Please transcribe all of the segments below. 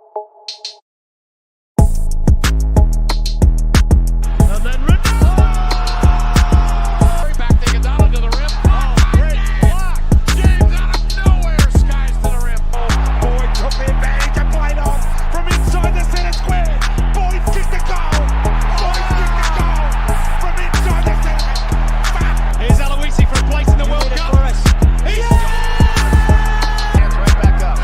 And then back to Iguodala to the rim. Oh, great block. James out of nowhere, skies to the rim. Boyd took the advantage and played on from inside the center square. Boyd kicked the goal. Boyd kicked the goal from inside the center. Here's Aloisi for a place in the World Cup. He's hands right back up.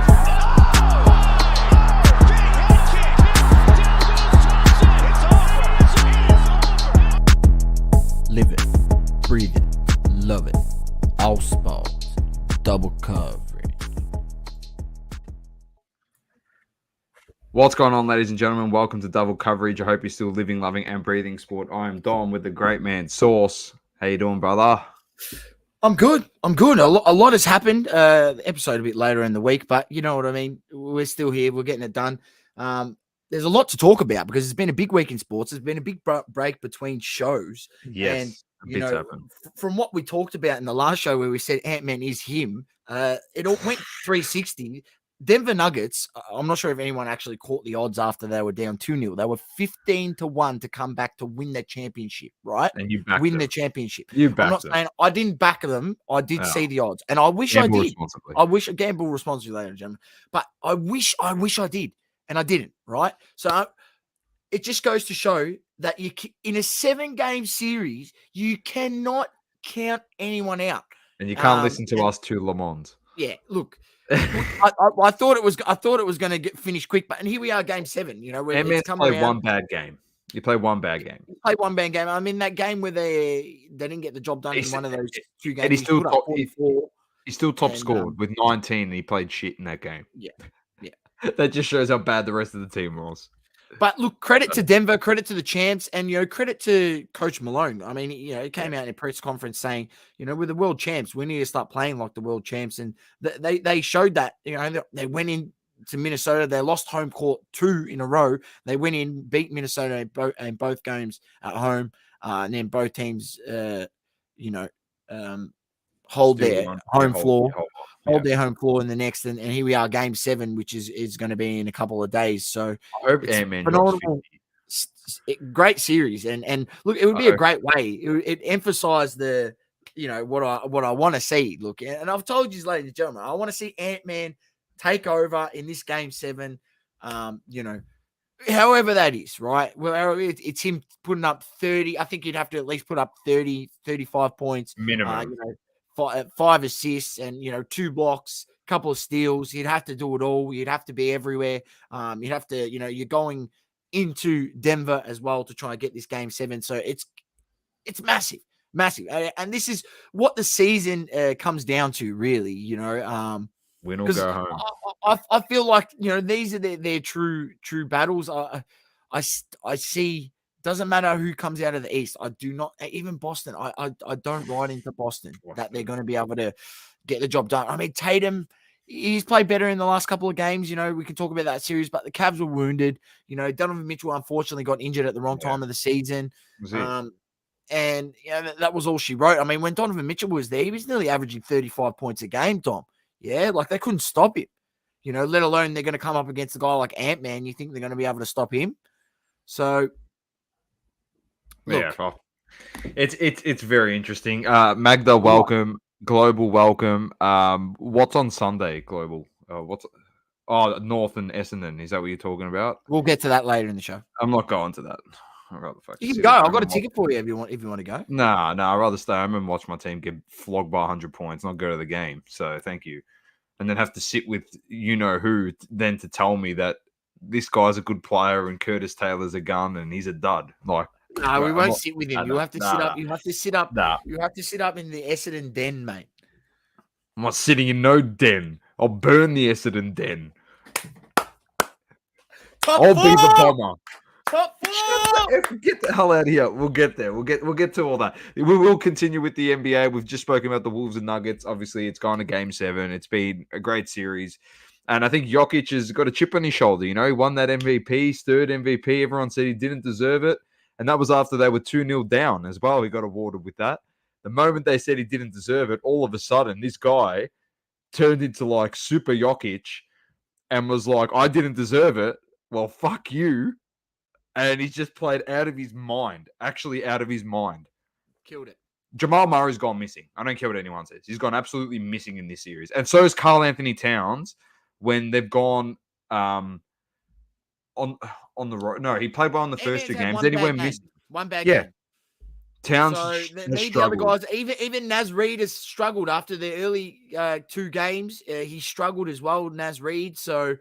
Live it, breathe it, love it. All sports, double coverage. What's going on, ladies and gentlemen? Welcome to Double Coverage. I hope you're still living, loving, and breathing sport. I am Dom with the great man, Sauce. How you doing, brother? I'm good. A lot has happened. Episode a bit later in the week, but you know what I mean. We're still here. We're getting it done. There's a lot to talk about because it's been a big week in sports. There's been a big break between shows. Yes, and you know, from what we talked about in the last show where we said Ant-Man is him, it all went 360. Denver Nuggets, I'm not sure if anyone actually caught the odds after they were down 2-0. They were 15-1 to come back to win the championship, right? And you backed win them. the championship. You backed I'm not them. saying I didn't back them. I did see the odds, and I wish Gamble I did. responsibly. I wish I gamble responsibly, ladies and gentlemen. But I wish I did, and I didn't. Right? So it just goes to show that in a 7-game series, you cannot count anyone out. And you can't listen to us two Le Mans. Yeah, look. I thought it was going to get finished quick, but and here we are, game 7. You know, where Ant-Man's it's come played around. one bad game. You played one bad game. He played one bad game. I mean, that game where they didn't get the job done in one of those 2 games. And he's still put up 44. He's still top scored with 19, and he played shit in that game. Yeah. That just shows how bad the rest of the team was. But look, credit to Denver, credit to the champs, and credit to Coach Malone. I mean, he came out in a press conference saying, we're the world champs. We need to start playing like the world champs, and they showed that. They went in to Minnesota. They lost home court 2 in a row. They went in, beat Minnesota in both games at home, and then both teams, hold their home floor. Hold their home floor in the next, and here we are, game 7, which is going to be in a couple of days. So I hope Ant-Man phenomenal, great series, and look, it would be a great way. It emphasized the, what I want to see. Look, and I've told you, ladies and gentlemen, I want to see Ant-Man take over in this game 7. However that is, right? Well, it's him putting up 30. I think you'd have to at least put up 30, 35 points minimum. 5 assists and 2 blocks, couple of steals. You'd have to do it all. You'd have to be everywhere. You'd have to, you're going into Denver as well to try and get this game 7. So it's massive. And this is what the season comes down to, really. Win or go home. I feel like these are their true battles. I see. Doesn't matter who comes out of the East. I do not, even Boston. I don't ride into Boston that they're going to be able to get the job done. I mean, Tatum, he's played better in the last couple of games. We can talk about that series, but the Cavs were wounded. Donovan Mitchell unfortunately got injured at the wrong time of the season. And that was all she wrote. I mean, when Donovan Mitchell was there, he was nearly averaging 35 points a game, Tom. Yeah, like they couldn't stop him. Let alone they're going to come up against a guy like Ant-Man. You think they're going to be able to stop him? So. Look. Yeah, it's very interesting. Magda, welcome. Global, welcome. What's on Sunday, Global? North and Essendon. Is that what you're talking about? We'll get to that later in the show. I'm not going to that. I'd rather you can go. I've got a ticket for you if you want to go. Nah. I'd rather stay home and watch my team get flogged by 100 points, not go to the game. So thank you. And then have to sit with who then to tell me that this guy's a good player and Curtis Taylor's a gun and he's a dud. Like. No, we won't sit with him. You have to sit up. You have to sit up. Nah. You have to sit up in the Essendon den, mate. I'm not sitting in no den. I'll burn the Essendon den. I'll be the bomber. Top 4. Get the hell out of here. We'll get there. We'll get to all that. We will continue with the NBA. We've just spoken about the Wolves and Nuggets. Obviously, it's gone to Game 7. It's been a great series. And I think Jokic has got a chip on his shoulder. He won that MVP, his 3rd MVP. Everyone said he didn't deserve it. And that was after they were 2-0 down as well. He got awarded with that. The moment they said he didn't deserve it, all of a sudden, this guy turned into like Super Jokic and was like, I didn't deserve it. Well, fuck you. And he's just played out of his mind. Actually out of his mind. Killed it. Jamal Murray's gone missing. I don't care what anyone says. He's gone absolutely missing in this series. And so is Karl Anthony Towns when they've gone on the road. No, he played well in the first 2 games. Then he went missing. One bad game. Towns so has the other guys, even Naz Reid has struggled after the early 2 games. He struggled as well, Naz Reid. So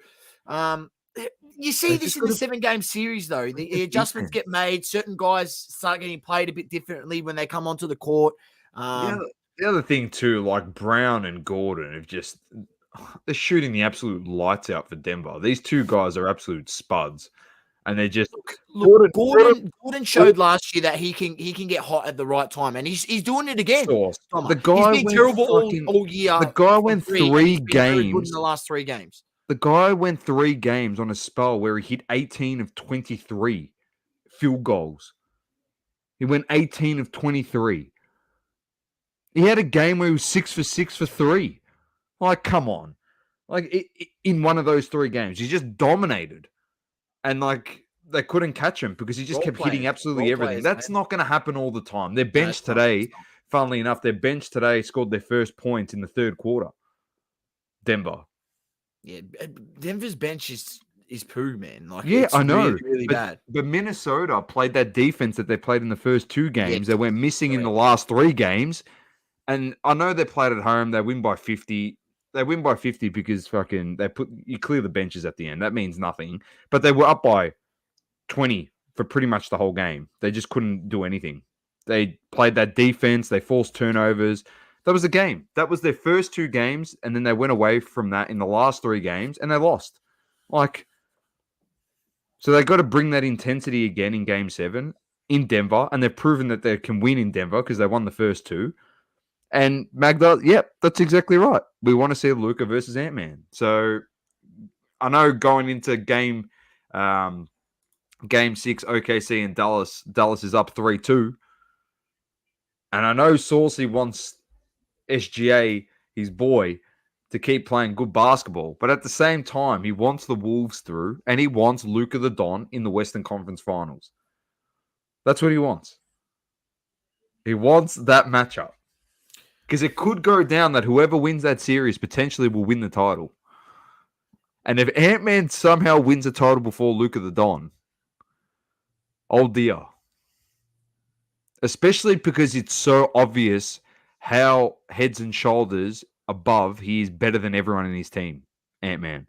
you see this in the 7-game series, though. The adjustments get made. Certain guys start getting played a bit differently when they come onto the court. The other thing, too, like Brown and Gordon have just... They're shooting the absolute lights out for Denver. These 2 guys are absolute spuds. And they just... Look, Gordon showed last year that he can get hot at the right time. And he's doing it again. The guy he's been terrible all year. The guy went 3 games. In the last 3 games. The guy went 3 games on a spell where he hit 18 of 23 field goals. He went 18 of 23. He had a game where he was 6 for 6 for 3. Like, come on. Like, in one of those 3 games, he just dominated. And, like, they couldn't catch him because he just kept hitting absolutely everything. That's not going to happen all the time. Their bench today, funnily enough, scored their first points in the 3rd quarter. Denver. Yeah, Denver's bench is poo, man. Like, I know. Really, really bad. But Minnesota played that defense that they played in the first 2 games. They went missing in the last 3 games. And I know they played at home. They win by 50. They win by 50 because you clear the benches at the end. That means nothing. But they were up by 20 for pretty much the whole game. They just couldn't do anything. They played that defense. They forced turnovers. That was the game. That was their first 2 games, and then they went away from that in the last 3 games, and they lost. So they got to bring that intensity again in Game 7 in Denver, and they've proven that they can win in Denver because they won the first 2. And Magda, that's exactly right. We want to see Luka versus Ant-Man. So I know going into Game 6, OKC and Dallas is up 3-2. And I know Saucy wants SGA, his boy, to keep playing good basketball. But at the same time, he wants the Wolves through, and he wants Luka the Don in the Western Conference Finals. That's what he wants. He wants that matchup. Because it could go down that whoever wins that series potentially will win the title. And if Ant-Man somehow wins the title before Luka the Don, oh dear. Especially because it's so obvious how heads and shoulders above he is better than everyone in his team, Ant-Man.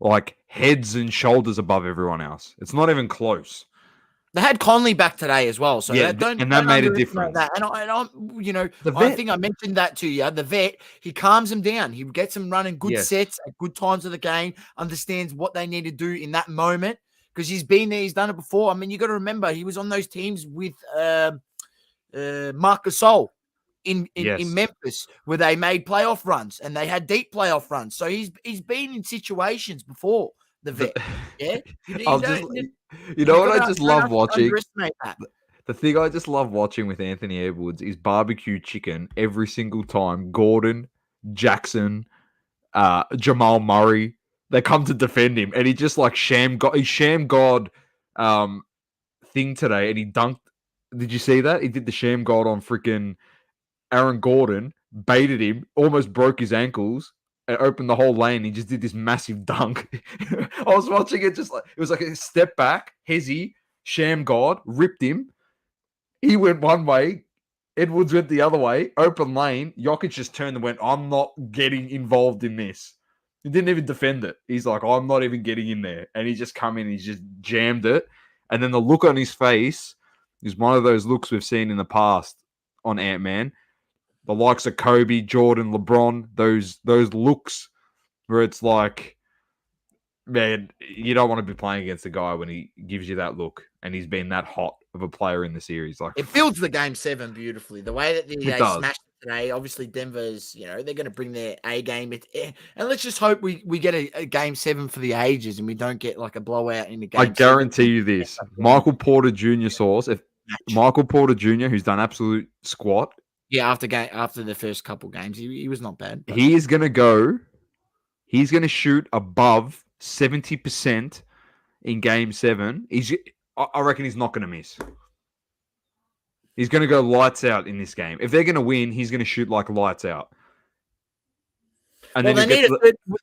Like, heads and shoulders above everyone else. It's not even close. They had Conley back today as well, so that made a difference. That. And I think I mentioned that to you. The vet, he calms them down. He gets them running good sets at good times of the game, understands what they need to do in that moment because he's been there, he's done it before. I mean, you got to remember, he was on those teams with Marc Gasol in Memphis where they made playoff runs and they had deep playoff runs. So he's been in situations before. The vet, I just love watching? The thing I just love watching with Anthony Edwards is barbecue chicken every single time. Gordon, Jackson, Jamal Murray, they come to defend him, and he just like sham god thing today, and he dunked. Did you see that? He did the sham god on freaking Aaron Gordon, baited him, almost broke his ankles. And opened the whole lane. He just did this massive dunk. I was watching it just like it was like a step back. Hezzy, sham god, ripped him. He went one way. Edwards went the other way. Open lane. Jokic just turned and went, I'm not getting involved in this. He didn't even defend it. He's like, I'm not even getting in there. And he just come in. He's just jammed it. And then the look on his face is one of those looks we've seen in the past on Ant-Man. The likes of Kobe, Jordan, LeBron, those looks where it's like, man, you don't want to be playing against a guy when he gives you that look and he's been that hot of a player in the series. Like, it builds the Game 7 beautifully. The way that they smashed it today, obviously Denver's, they're going to bring their A game. And let's just hope we get a Game 7 for the ages and we don't get like a blowout in the game. I guarantee you this. Michael Porter Jr. Michael Porter Jr., who's done absolute squat. Yeah, after the first couple games, he was not bad. He is going to go he's going to shoot above 70% in Game 7. I reckon he's not going to miss. He's going to go lights out in this game. If they're going to win, he's going to shoot like lights out. And well, then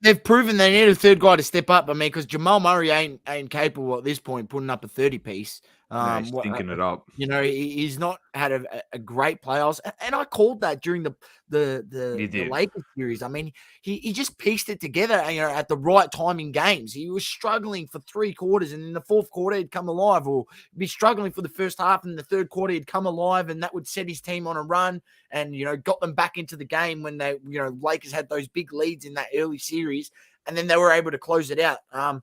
they've proven they need a third guy to step up. I mean, because Jamal Murray ain't capable at this point putting up a 30-piece. He's stinking it up. You know, he's not had a great playoffs, and I called that during the Lakers series. I mean, he just pieced it together, you know, at the right time in games. He was struggling for 3 quarters, and in the fourth quarter he'd come alive, or be struggling for the first half, and in the third quarter he'd come alive, and that would set his team on a run, and you know, got them back into the game when they, you know, Lakers had those big leads in that early series, and then they were able to close it out. I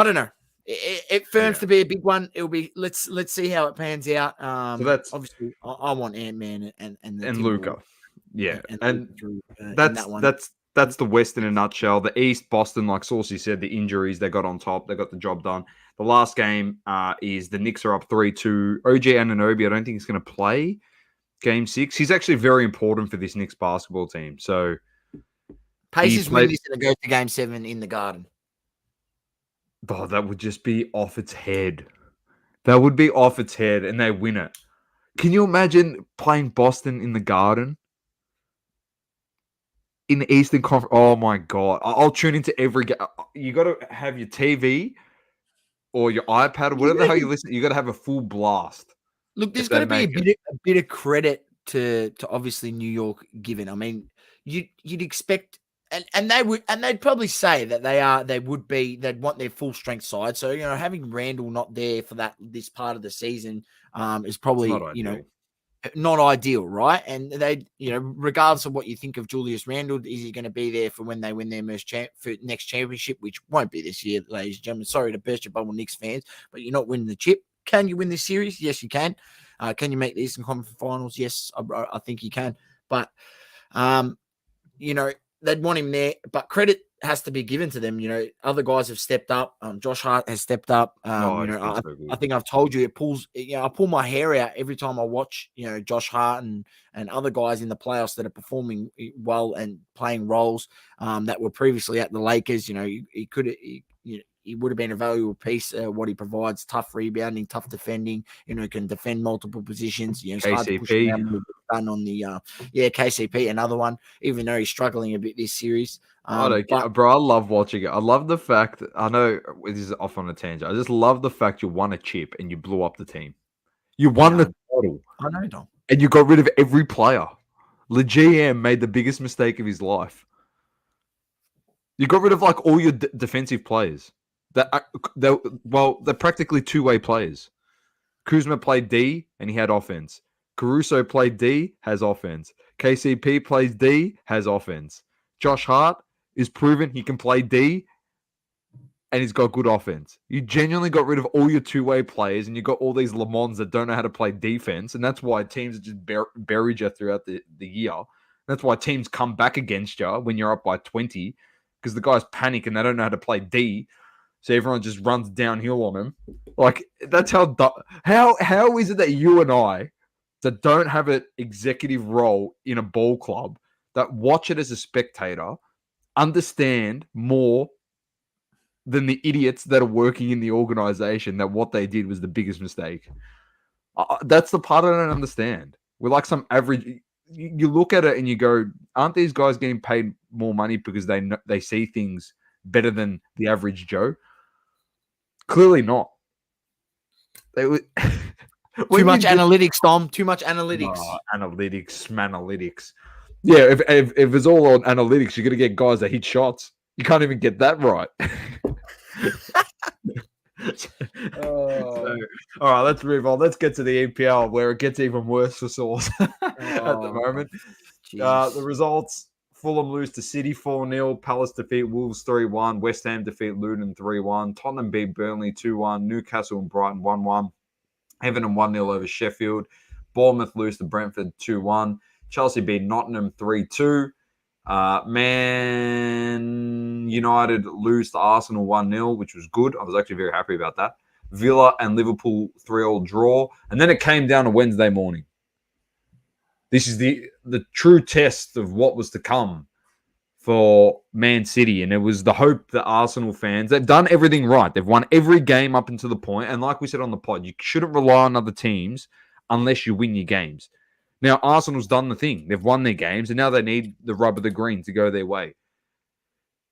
don't know. It firms to be a big one. It'll be let's see how it pans out. So that's obviously I want Ant-Man and Luka. Yeah, and that's that's the West in a nutshell. The East, Boston, like Saucy said, the injuries they got on top, they got the job done. The last game is the Knicks are up 3-2. OG Anunoby, I don't think he's going to play Game 6. He's actually very important for this Knicks basketball team. So Pacers win this and go to Game 7 in the Garden. Oh, that would just be off its head. That would be off its head, and they win it. Can you imagine playing Boston in the Garden? In the Eastern Conference? Oh, my God. I'll tune into every game. You got to have your TV or your iPad or whatever the hell you listen. You got to have a full blast. Look, there's got to be a bit of credit to obviously New York given. I mean, you'd expect... And they'd probably say that they'd want their full strength side. So, you know, having Randall not there for this part of the season is probably, you know, not ideal, right? And they, you know, regardless of what you think of Julius Randle, is he going to be there for when they win their next championship, which won't be this year, ladies and gentlemen. Sorry to burst your bubble, Knicks fans, but you're not winning the chip. Can you win this series? Yes, you can. Can you make the Eastern Conference Finals? Yes, I think you can. But, you know, they'd want him there, but credit has to be given to them. You know, other guys have stepped up. Josh Hart has stepped up. You know, I think I've told you, it pulls. You know, I pull my hair out every time I watch, you know, Josh Hart and other guys in the playoffs that are performing well and playing roles that were previously at the Lakers. You know, he would have been a valuable piece. What he provides: tough rebounding, tough defending. You know, can defend multiple positions. You know, it's hard to push him down. Done on the KCP, another one. Even though he's struggling a bit this series. Bro, I love watching it. I love the fact that, I know this is off on a tangent. I just love the fact you won a chip and you blew up the team. You won the title. I know, Dom. And you got rid of every player. The GM made the biggest mistake of his life. You got rid of like all your defensive players. They're practically two-way players. Kuzma played D and he had offense. Caruso played D, has offense. KCP plays D, has offense. Josh Hart is proven he can play D and he's got good offense. You genuinely got rid of all your two-way players and you got all these Lamons that don't know how to play defense, and that's why teams just buried you throughout the year. That's why teams come back against you when you're up by 20, because the guys panic and they don't know how to play D. So everyone just runs downhill on him. Like, that's how is it that you and I that don't have an executive role in a ball club, that watch it as a spectator, understand more than the idiots that are working in the organization that what they did was the biggest mistake? That's the part I don't understand. We're like some average... You look at it and you go, aren't these guys getting paid more money because they see things better than the average Joe? Clearly not. They would... Too much analytics, Dom. Too much analytics. Analytics. Yeah, if it's all on analytics, you're going to get guys that hit shots. You can't even get that right. All right, let's move on. Let's get to the EPL, where it gets even worse for Sauce at the moment. The results: Fulham lose to City 4-0. Palace defeat Wolves 3-1. West Ham defeat Luton 3-1. Tottenham beat Burnley 2-1. Newcastle and Brighton 1-1. Everton 1-0 over Sheffield. Bournemouth lose to Brentford 2-1. Chelsea beat Nottingham 3-2. Man United lose to Arsenal 1-0, which was good. I was actually very happy about that. Villa and Liverpool 3-3 draw. And then it came down to Wednesday morning. This is the true test of what was to come for Man City, and it was the hope that Arsenal fans, they've done everything right. They've won every game up until the point, and like we said on the pod, you shouldn't rely on other teams unless you win your games. Now, Arsenal's done the thing. They've won their games, and now they need the rub of the green to go their way.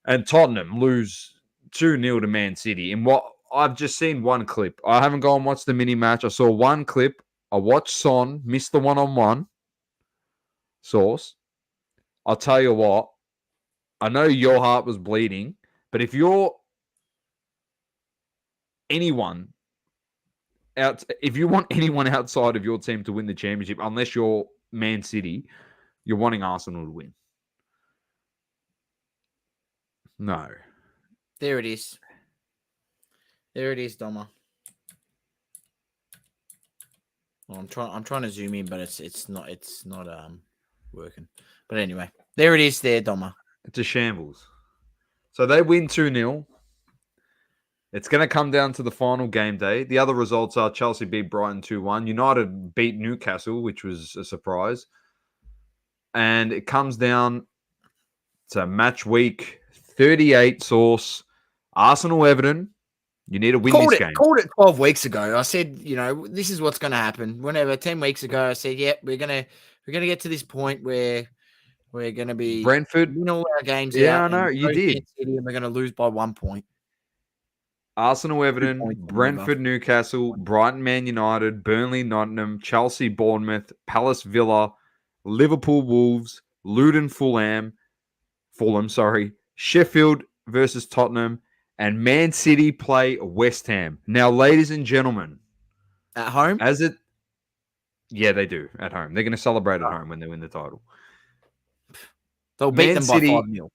And Tottenham lose 2-0 to Man City. And what I've just seen one clip. I haven't gone and watched the mini match. I saw one clip. I watched Son miss the one-on-one. Source. I'll tell you what. I know your heart was bleeding, but if you're anyone if you want anyone outside of your team to win the championship, unless you're Man City, you're wanting Arsenal to win. No. There it is. There it is, Doma. Well, I'm trying to zoom in, but it's not working. But anyway, there it is there, Doma. It's a shambles. So they win 2-0. It's going to come down to the final game day. The other results are Chelsea beat Brighton 2-1. United beat Newcastle, which was a surprise. And it comes down to match week 38 Source. Arsenal-Everton. You need to win this game. Called it 12 weeks ago. I said, this is what's going to happen. 10 weeks ago, I said, we're going to get to this point where we're going to be Brentford. win all our games. Yeah, I know. You did. And we're going to lose by 1 point. Arsenal, Everton, Brentford, Newcastle, Brighton, Man United, Burnley, Nottingham, Chelsea, Bournemouth, Palace, Villa, Liverpool, Wolves, Luton, Fulham, Sheffield versus Tottenham, and Man City play West Ham. Now, ladies and gentlemen, at home, yeah, they do at home. They're going to celebrate at home when they win the title. They'll beat them by 5-0.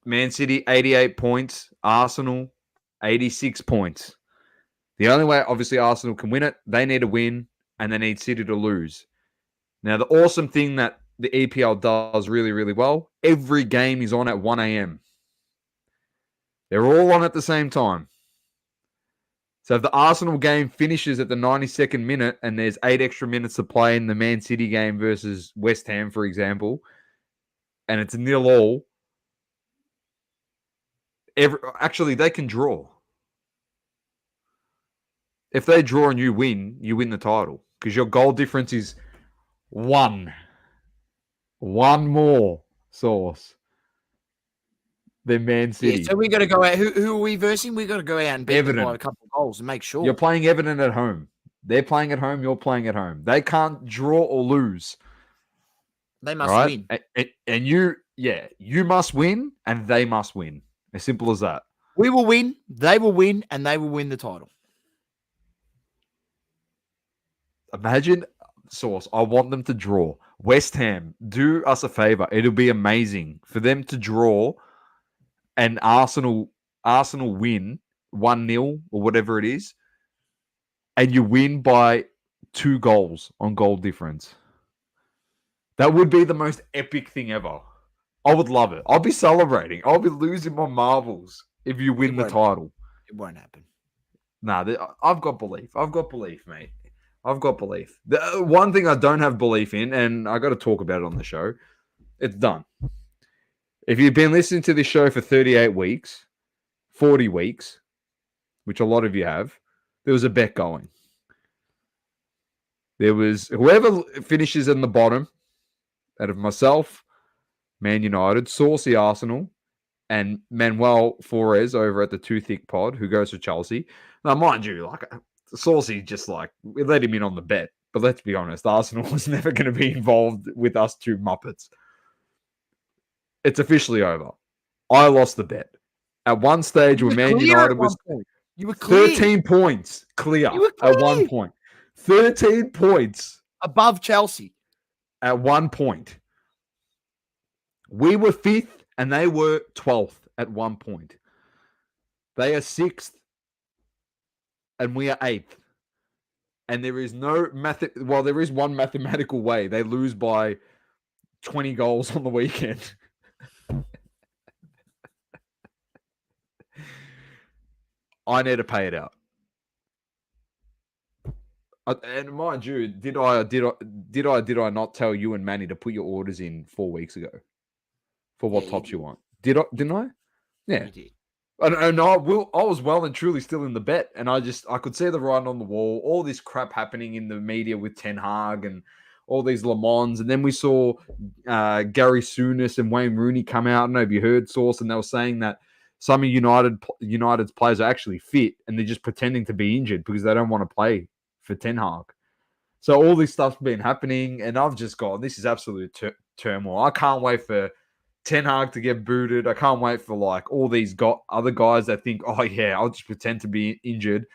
Man City, 88 points. Arsenal, 86 points. The only way, obviously, Arsenal can win it, they need to win, and they need City to lose. Now, the awesome thing that the EPL does really, really well, every game is on at 1 a.m. They're all on at the same time. So if the Arsenal game finishes at the 92nd minute and there's 8 extra minutes to play in the Man City game versus West Ham, for example, and it's 0-0, actually, they can draw. If they draw and you win the title. Because your goal difference is 1. 1 more, Source, than Man City. Yeah, so we got to go out. Who are we versing? We got to go out and beat Everton them by a couple of goals and make sure. You're playing Everton at home. They're playing at home. You're playing at home. They can't draw or lose. They must win. And you must win, and they must win. As simple as that. We will win, they will win, and they will win the title. Imagine, Source, I want them to draw. West Ham, do us a favor. It'll be amazing for them to draw and Arsenal win 1-0 or whatever it is, and you win by 2 goals on goal difference. That would be the most epic thing ever. I would love it. I'll be celebrating. I'll be losing my marbles if you win the title. It won't happen. Nah, I've got belief. Mate. I've got belief. The one thing I don't have belief in, and I got to talk about it on the show, it's done. If you've been listening to this show for 38 weeks, 40 weeks, which a lot of you have, there was a bet going. There was whoever finishes in the bottom, out of myself, Man United, Saucy Arsenal, and Manuel Flores over at the Too Thick Pod, who goes for Chelsea. Now, mind you, Saucy we let him in on the bet. But let's be honest, Arsenal was never going to be involved with us 2 Muppets. It's officially over. I lost the bet. At one stage, when Man United was 13 points clear at one point. 13 points. Above Chelsea. At one point. We were 5th and they were 12th at one point. They are 6th and we are 8th. And there is there is one mathematical way. They lose by 20 goals on the weekend. I need to pay it out. And mind you, did I not tell you and Manny to put your orders in 4 weeks ago for what Yeah, tops you you want. Didn't I? Yeah. You did. And I was well and truly still in the bet, and I could see the writing on the wall. All this crap happening in the media with Ten Hag and all these Le Mans, and then we saw Gary Souness and Wayne Rooney come out. I don't know if you heard Source, and they were saying that some of United's players are actually fit, and they're just pretending to be injured because they don't want to play for Ten Hag. So all this stuff's been happening, and I've just gone, this is absolute turmoil. I can't wait for Ten Hag to get booted. I can't wait for like all these other guys that think, oh yeah, I'll just pretend to be injured.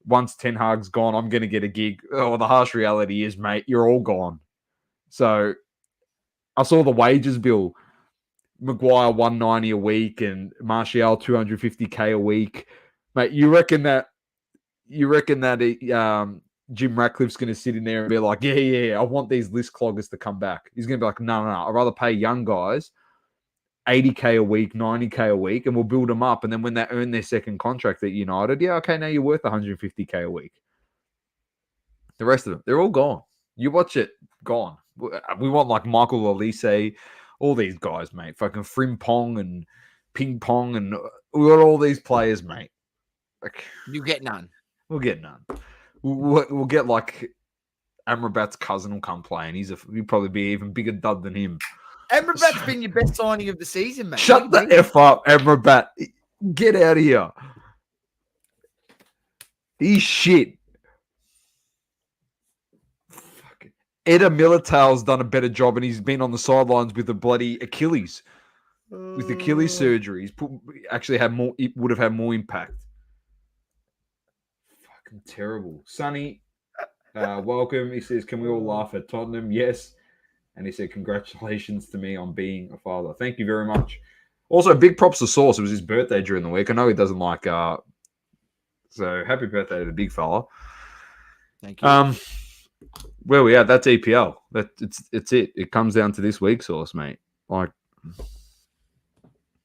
Once Ten Hag's gone, I'm going to get a gig. Oh, the harsh reality is, mate, you're all gone. So I saw the wages bill. Maguire 190 a week and Martial 250k a week. Mate, you reckon that Jim Ratcliffe's going to sit in there and be like, yeah, I want these list cloggers to come back. He's going to be like, no, I'd rather pay young guys 80k a week, 90k a week, and we'll build them up. And then when they earn their second contract at United, yeah, okay, now you're worth 150k a week. The rest of them, they're all gone. You watch it, gone. We want like Michael Olise, all these guys, mate. Fucking Frimpong and Ping Pong, and we got all these players, mate. Like, You get none. we'll get none. We'll get like Amrabat's cousin will come play, and he'll probably be even bigger dud than him. Amrabat's been your best signing of the season, mate. Shut the F up, Amrabat. Get out of here. He's shit. Fucking Eda Militão's done a better job, and he's been on the sidelines with the bloody Achilles. With Achilles surgery. He's actually had more. It would have had more impact. Fucking terrible. Sonny, welcome. He says, can we all laugh at Tottenham? Yes. And he said, congratulations to me on being a father. Thank you very much. Also, big props to Source. It was his birthday during the week. I know he doesn't like... so, happy birthday to the big fella. Thank you. Where we at? That's EPL. It's it. It comes down to this week, Source, mate. Like,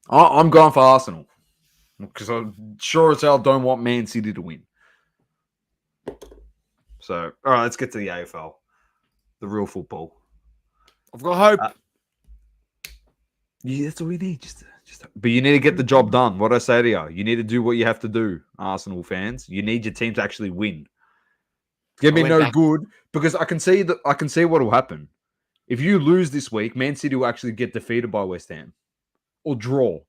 I'm going for Arsenal. Because I'm sure as hell don't want Man City to win. So, all right, let's get to the AFL. The real football. I've got hope. Yeah, that's all we need. But you need to get the job done. What I say to you, you need to do what you have to do, Arsenal fans. You need your team to actually win. It's gonna be no good because I can see what will happen. If you lose this week, Man City will actually get defeated by West Ham or draw.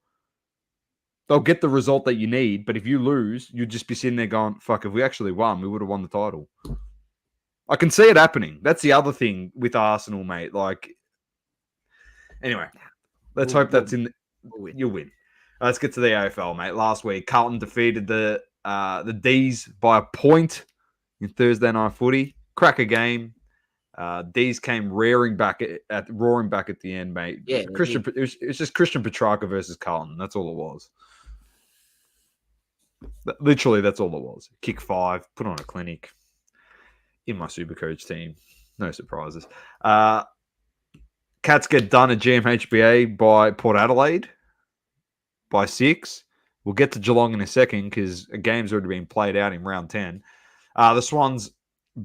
They'll get the result that you need, but if you lose, you'll just be sitting there going, "Fuck! If we actually won, we would have won the title." I can see it happening. That's the other thing with Arsenal, mate. Like, anyway, let's hope that's in. You'll win. Let's get to the AFL, mate. Last week, Carlton defeated the D's by a point in Thursday night footy. Cracker game. D's came roaring back at the end, mate. Yeah, it was just Christian Petrarca versus Carlton. That's all it was. Literally, that's all it was. Kick 5, put on a clinic. In my Supercoach team. No surprises. Cats get done at GMHBA by Port Adelaide by 6. We'll get to Geelong in a second because a game's already been played out in round 10. The Swans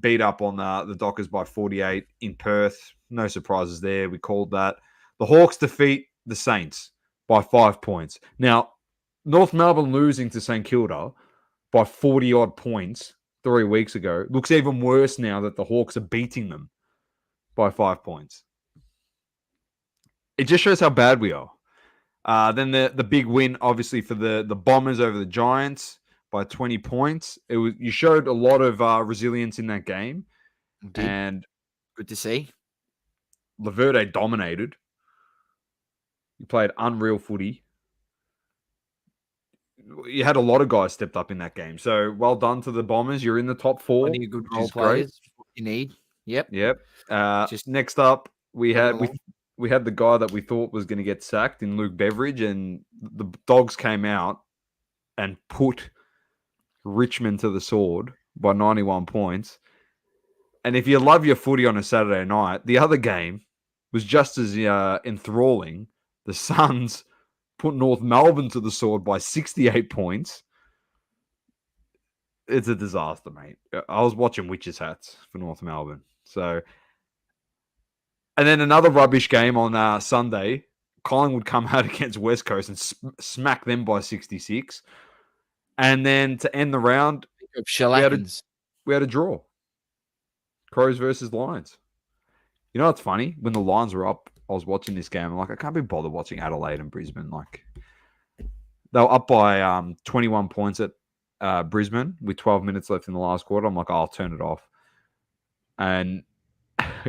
beat up on the Dockers by 48 in Perth. No surprises there. We called that. The Hawks defeat the Saints by 5 points. Now, North Melbourne losing to St Kilda by 40-odd points 3 weeks ago looks even worse now that the Hawks are beating them by 5 points. It just shows how bad we are. Then the big win, obviously, for the Bombers over the Giants by 20 points. You showed a lot of resilience in that game. Indeed. And good to see. Laverde dominated. You played unreal footy. You had a lot of guys stepped up in that game. So well done to the Bombers. You're in the top 4. Plenty of good role players. What you need. Yep. Next up, we had the guy that we thought was going to get sacked in Luke Beveridge, and the Dogs came out and put Richmond to the sword by 91 points. And if you love your footy on a Saturday night, the other game was just as enthralling. The Suns put North Melbourne to the sword by 68 points. It's a disaster, mate. I was watching witches' hats for North Melbourne. So, and then another rubbish game on Sunday. Collingwood come out against West Coast and smack them by 66. And then to end the round, Of we had shellackins. a draw. Crows versus Lions. You know what's funny? When the Lions were up, I was watching this game. I'm like, I can't be bothered watching Adelaide and Brisbane. Like, they were up by 21 points at Brisbane with 12 minutes left in the last quarter. I'm like, I'll turn it off. And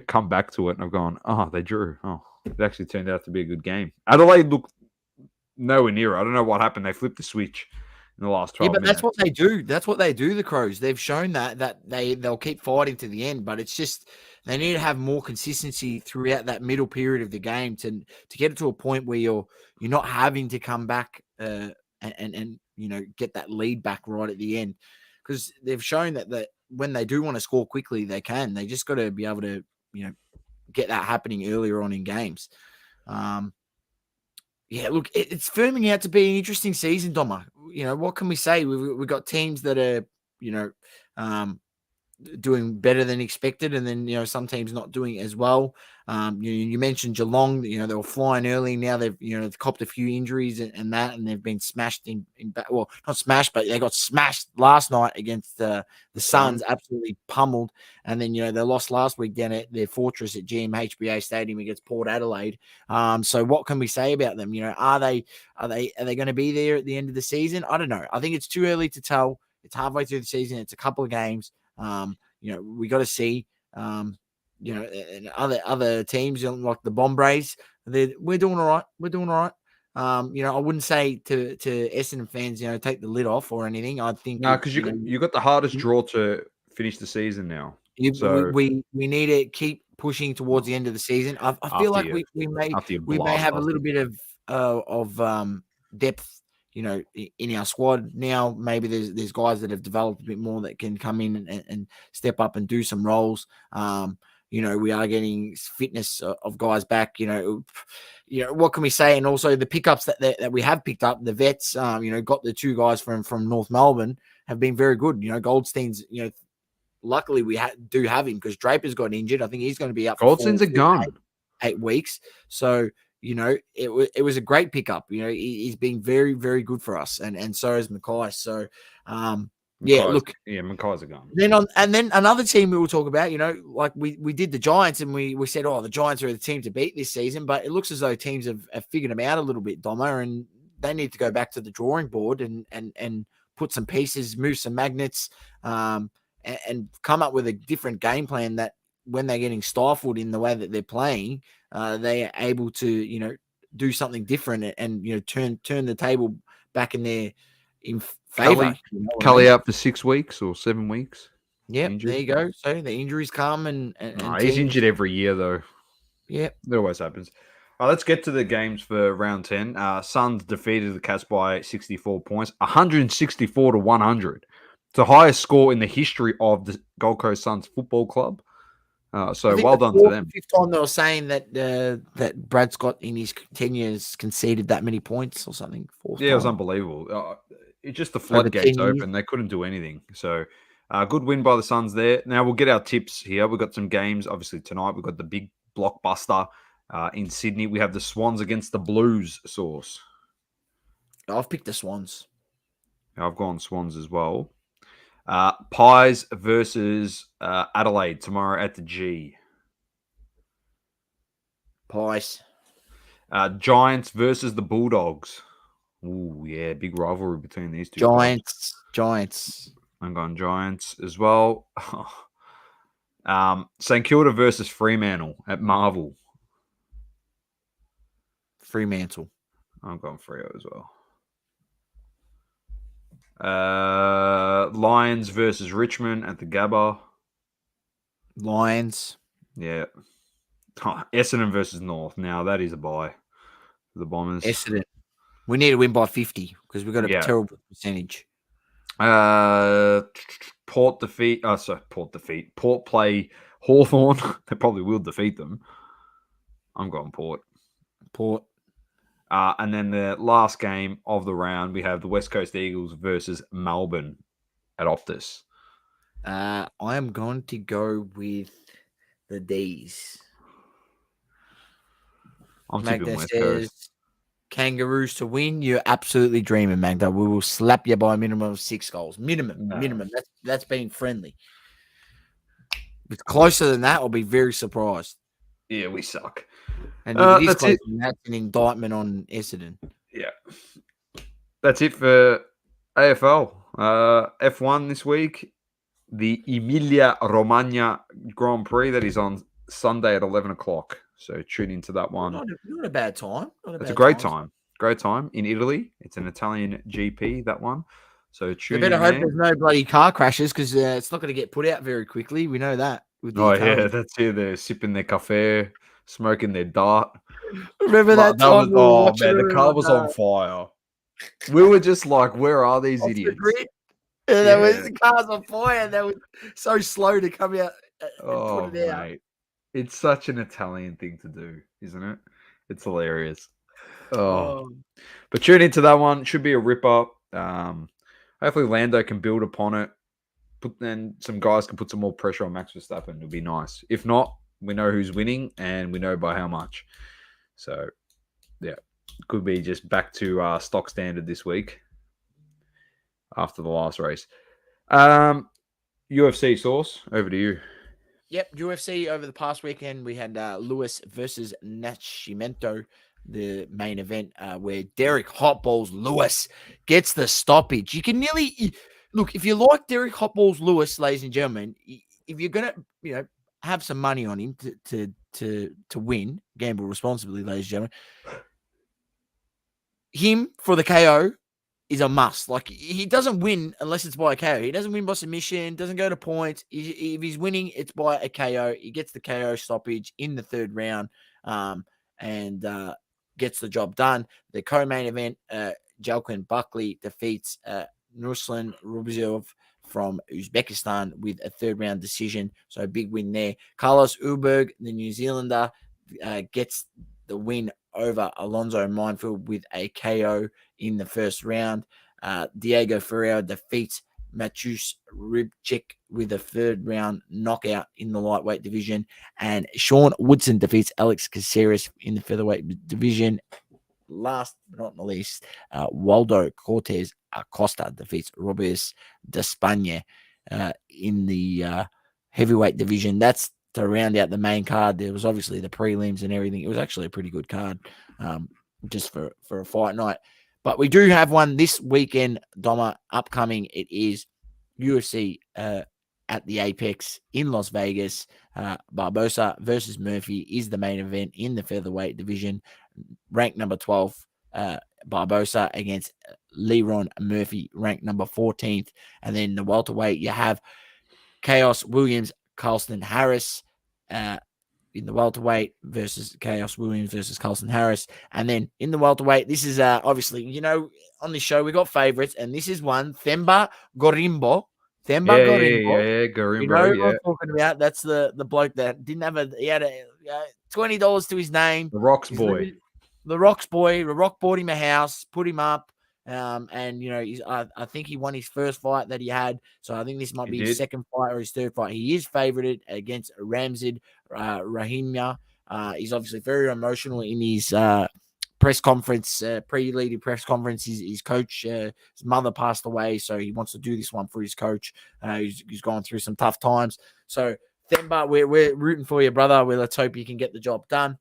come back to it, and I've gone, oh, they drew. Oh, it actually turned out to be a good game. Adelaide looked nowhere near it. I don't know what happened. They flipped the switch in the last 12 Yeah, but minutes. that's what they do. That's what they do, the Crows. They've shown that they'll keep fighting to the end, but it's just they need to have more consistency throughout that middle period of the game to get it to a point where you're not having to come back and get that lead back right at the end. Because they've shown that when they do want to score quickly, they can. They just got to be able to, get that happening earlier on in games. Yeah, look, it's firming out to be an interesting season, Doma. What can we say? We've got teams that are, doing better than expected, and then some teams not doing as well. You mentioned Geelong. They were flying early. Now they've copped a few injuries and they've been smashed in well, not smashed, but they got smashed last night against the Suns, absolutely pummeled. And then they lost last week down at their fortress at GMHBA Stadium against Port Adelaide. So what can we say about them? Are they going to be there at the end of the season? I don't know. I think it's too early to tell. It's halfway through the season. It's a couple of games. We got to see, and other teams like the Bombrays, we're doing all right. We're doing all right. I wouldn't say to Essendon fans, take the lid off or anything. I think no, because you got the hardest draw to finish the season now. So we need to keep pushing towards the end of the season. I feel like we may have a little bit of depth, in our squad now. Maybe there's guys that have developed a bit more that can come in and step up and do some roles. We are getting fitness of guys back. What can we say? And also the pickups that we have picked up, the vets. Got the two guys from North Melbourne have been very good. Goldstein's. Luckily we do have him because Draper's got injured. I think he's going to be out. Goldstein's a gun. 8 weeks. So. It was a great pickup. He's been very, very good for us, and so is Mackay. So, Mackay's a gun. Then another team we will talk about. Like we did the Giants, and we said, oh, the Giants are the team to beat this season. But it looks as though teams have figured them out a little bit, Doma, and they need to go back to the drawing board and put some pieces, move some magnets, and come up with a different game plan that when they're getting stifled in the way that they're playing, they are able to, do something different and turn the table back in favor. Cully out for 6 weeks or 7 weeks. Yeah, there you go. So the injuries come and he's injured every year though. Yeah, it always happens. All right, let's get to the games for round 10. Suns defeated the Cats by 64 points, 164 to 100. It's the highest score in the history of the Gold Coast Suns Football Club. So well done to them. Fifth time they were saying that Brad Scott in his 10 years conceded that many points or something. It was unbelievable. It's just the floodgates open. They couldn't do anything. So good win by the Suns there. Now we'll get our tips here. We've got some games. Obviously tonight we've got the big blockbuster in Sydney. We have the Swans against the Blues, Source. I've picked the Swans. I've gone Swans as well. Pies versus Adelaide tomorrow at the G. Pies. Giants versus the Bulldogs. Ooh, yeah, big rivalry between these two. Giants. I'm going Giants as well. St Kilda versus Fremantle at Marvel. Fremantle. I'm going Freo as well. Lions versus Richmond at the Gabba. Lions. Yeah. Essendon versus North. Now that is a bye for the Bombers. Essendon. We need to win by 50 because we've got a terrible percentage. Port defeat. Port play Hawthorn. They probably will defeat them. I'm going Port. And then the last game of the round, we have the West Coast Eagles versus Melbourne at Optus. I am going to go with the D's. I'm tipping Magda West says Coast. Kangaroos to win. You're absolutely dreaming, Magda. We will slap you by a minimum of 6 goals. Minimum. No. Minimum. That's being friendly. If it's closer than that, I'll be very surprised. Yeah, we suck. And if it is That's closer it. than that, it's an indictment on Essendon. Yeah. That's it for AFL. F1 this week. The Emilia Romagna Grand Prix that is on Sunday at 11 o'clock. So tune into that one. Not a bad time. It's a great time. Great time in Italy. It's an Italian GP, that one. So They tune better in hope there. there's no bloody car crashes because it's not going to get put out very quickly. We know that. With the Oh, Italians. yeah, that's it. They're sipping their cafe, smoking their dart. Remember that time we were watching man, the it car was on fire. We were just like, where are these off the idiots? grid? And the car's on fire. And they were so slow to come out and put it out. Mate. It's such an Italian thing to do, isn't it? It's hilarious. Oh. But tune into that one. Should be a ripper. Hopefully Lando can build upon it. Then some guys can put some more pressure on Max Verstappen. It'll be nice. If not, we know who's winning and we know by how much. So, yeah. Could be just back to stock standard this week after the last race. UFC Source, over to you. Yep, UFC over the past weekend, we had Lewis versus Nascimento, the main event, where Derek Hotballs Lewis gets the stoppage. You can nearly look if you like Derek Hotballs Lewis, ladies and gentlemen. If you're gonna, have some money on him to win, gamble responsibly, ladies and gentlemen. Him for the KO is a must. Like, he doesn't win unless it's by a KO. He doesn't win by submission, doesn't go to points. If he's winning, it's by a KO. He gets the KO stoppage in the third round and gets the job done. The co-main event, Jalkin Buckley defeats Nursulin Rubizov from Uzbekistan with a third round decision. So a big win there. Carlos Uberg, the New Zealander, gets the win over Alonso Minefield with a KO in the first round. Diego Ferreira defeats Matus Rybchik with a third round knockout in the lightweight division. And Sean Woodson defeats Alex Caceres in the featherweight division. Last but not least, Waldo Cortez Acosta defeats Robles de España in the heavyweight division. That's to round out the main card. There was obviously the prelims and everything. It was actually a pretty good card just for a fight night. But we do have one this weekend, Doma, upcoming. It is UFC at the Apex in Las Vegas. Barbosa versus Murphy is the main event in the featherweight division. Ranked number 12, Barbosa against Leron Murphy, ranked number 14th. And then the welterweight, you have Chaos Williams, Carlston Harris in the welterweight versus Chaos Williams versus Carlston Harris. And then in the welterweight, this is obviously, on this show we got favorites, and this is one, Themba Gorimbo. Gorimbo. You know what I'm talking about? That's the bloke that didn't have he had $20 to his name. The Rocks boy. The Rocks boy. The Rock bought him a house, put him up. And I think he won his first fight that he had. So I think this might be his second fight or his third fight. He is favorited against Ramzid Rahimya. He's obviously very emotional in his press conference, pre-leading press conference. His coach, his mother passed away, so he wants to do this one for his coach. He's gone through some tough times. So Themba, we're rooting for you, brother. Let's hope you can get the job done.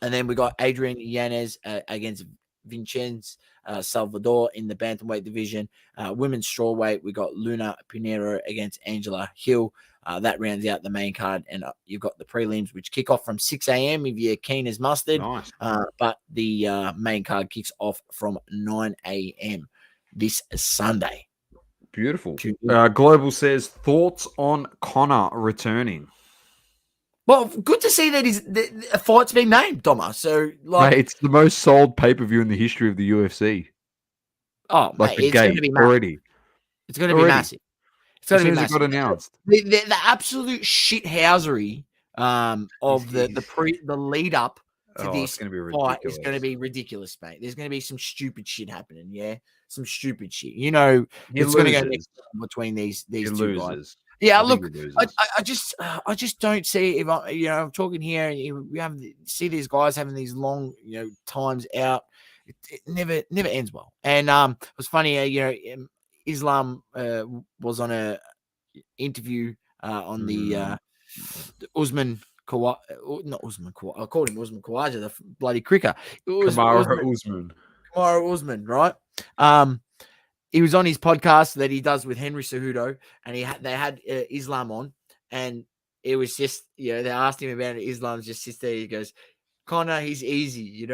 And then we got Adrian Yanez against Vincenz Salvador in the bantamweight division. Women's strawweight, we got Luna Pinero against Angela Hill. That rounds out the main card, and you've got the prelims, which kick off from 6 a.m. if you're keen as mustard. Nice. But the main card kicks off from 9 a.m. this Sunday. Beautiful. Global says, thoughts on Connor returning? Well, good to see that a fight's been named, Doma. So, mate, it's the most sold pay-per-view in the history of the UFC. Oh, mate, it's going to be massive. Already. It's going to be massive. It's going to be massive. It got announced. The absolute shithousery of the lead up to this fight is going to be ridiculous, mate. There's going to be some stupid shit happening. Yeah, some stupid shit. It's going to go next between these two guys. Yeah, I think look, he I, loses. I I just don't see if I'm talking here and we see these guys having these long, times out. It never ends well. And it was funny, Islam was on a interview on the Usman not Usman Khawaja. I called him Usman Khawaja, the bloody cricker. It was Kamara Usman. Kamaru Usman, right? He was on his podcast that he does with Henry Cejudo, and they had Islam on, and it was just they asked him about it. Islam just sits there. He goes, Connor, he's easy,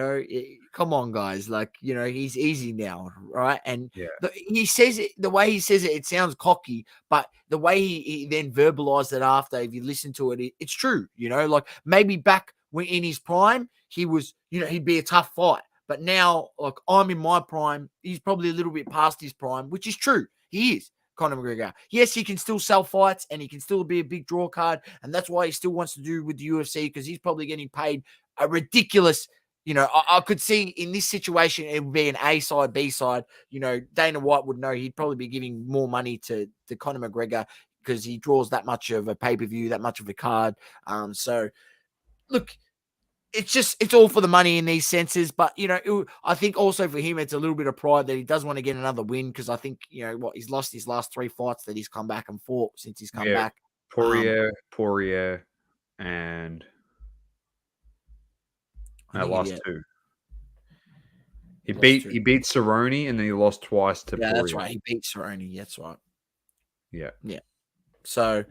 come on, guys, he's easy now, right? And Yeah. he says it the way he says it. It sounds cocky, but the way he then verbalized it after, if you listen to it, it's true. Like maybe back when in his prime, he was, he'd be a tough fight. But now, like I'm in my prime, he's probably a little bit past his prime, which is true. He is Conor McGregor. Yes, he can still sell fights and he can still be a big draw card. And that's why he still wants to do with the UFC because he's probably getting paid a ridiculous, I could see in this situation, it would be an A side, B side. Dana White would know he'd probably be giving more money to Conor McGregor because he draws that much of a pay-per-view, that much of a card. So look, it's all for the money in these senses, but I think also for him it's a little bit of pride that he does want to get another win because I think he's lost his last 3 fights that he's come back and fought since he's come back. Poirier, and I lost 2. He beat Cerrone and then he lost twice to Poirier. That's right. He beat Cerrone. That's right. Yeah. So,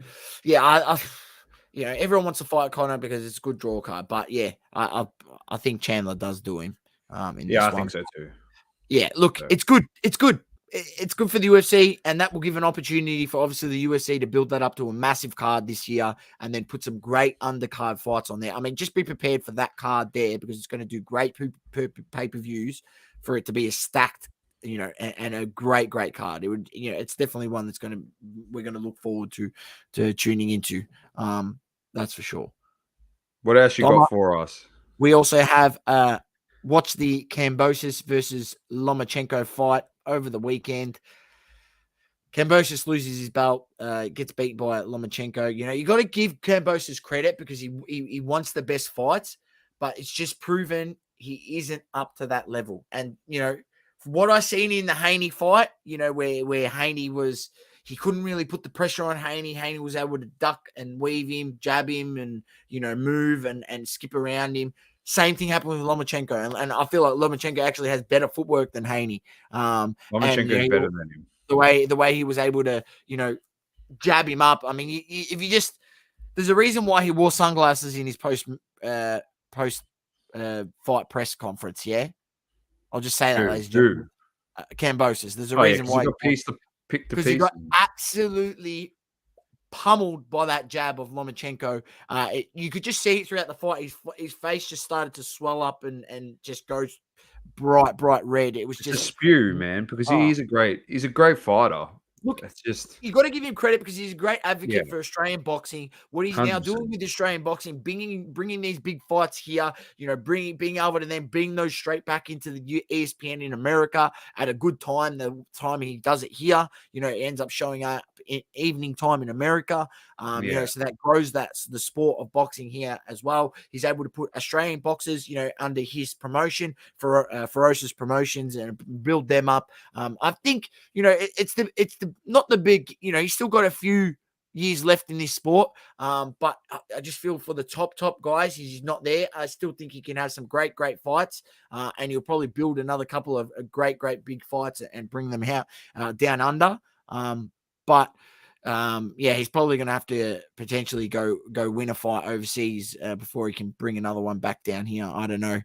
I everyone wants to fight Conor because it's a good draw card. But I think Chandler does do him. In this I one. think so too. Yeah, look, it's good. It's good. It's good for the UFC, and that will give an opportunity for obviously the UFC to build that up to a massive card this year, and then put some great undercard fights on there. I mean, just be prepared for that card there because it's going to do great pay-per-views for it to be a stacked, and a great card. It would, it's definitely one that's we're going to look forward to tuning into. That's for sure. What else you got for us? We also have watch the Kambosos versus Lomachenko fight over the weekend. Kambosos loses his belt, gets beat by Lomachenko. You got to give Kambosos credit because he wants the best fights, but it's just proven he isn't up to that level. And from what I seen in the Haney fight, where Haney he couldn't really put the pressure on Haney. Haney was able to duck and weave him, jab him, and move and skip around him. Same thing happened with Lomachenko, and I feel like Lomachenko actually has better footwork than Haney. Lomachenko is better than him. The way he was able to, jab him up. I mean, if you just, there's a reason why he wore sunglasses in his post fight press conference. Yeah, I'll just say that, ladies and gentlemen. Kambosos. There's a reason why he got absolutely pummeled by that jab of Lomachenko. You could just see it throughout the fight. His face just started to swell up and just go bright red. It was just a spew, man, because he's a great fighter. Look, that's just, you got to give him credit because he's a great advocate for Australian boxing. What he's 100%. Now doing with Australian boxing, bringing these big fights here, being able to then bring those straight back into the ESPN in America at a good time. The time he does it here, it ends up showing up in evening time in America. So that grows the sport of boxing here as well. He's able to put Australian boxers, under his promotion for Ferocious Promotions and build them up. I think, it's the not the big, he's still got a few years left in this sport. But I just feel for the top guys, he's not there. I still think he can have some great fights. And he'll probably build another couple of great big fights and bring them out down under. He's probably going to have to potentially go win a fight overseas before he can bring another one back down here. I don't know.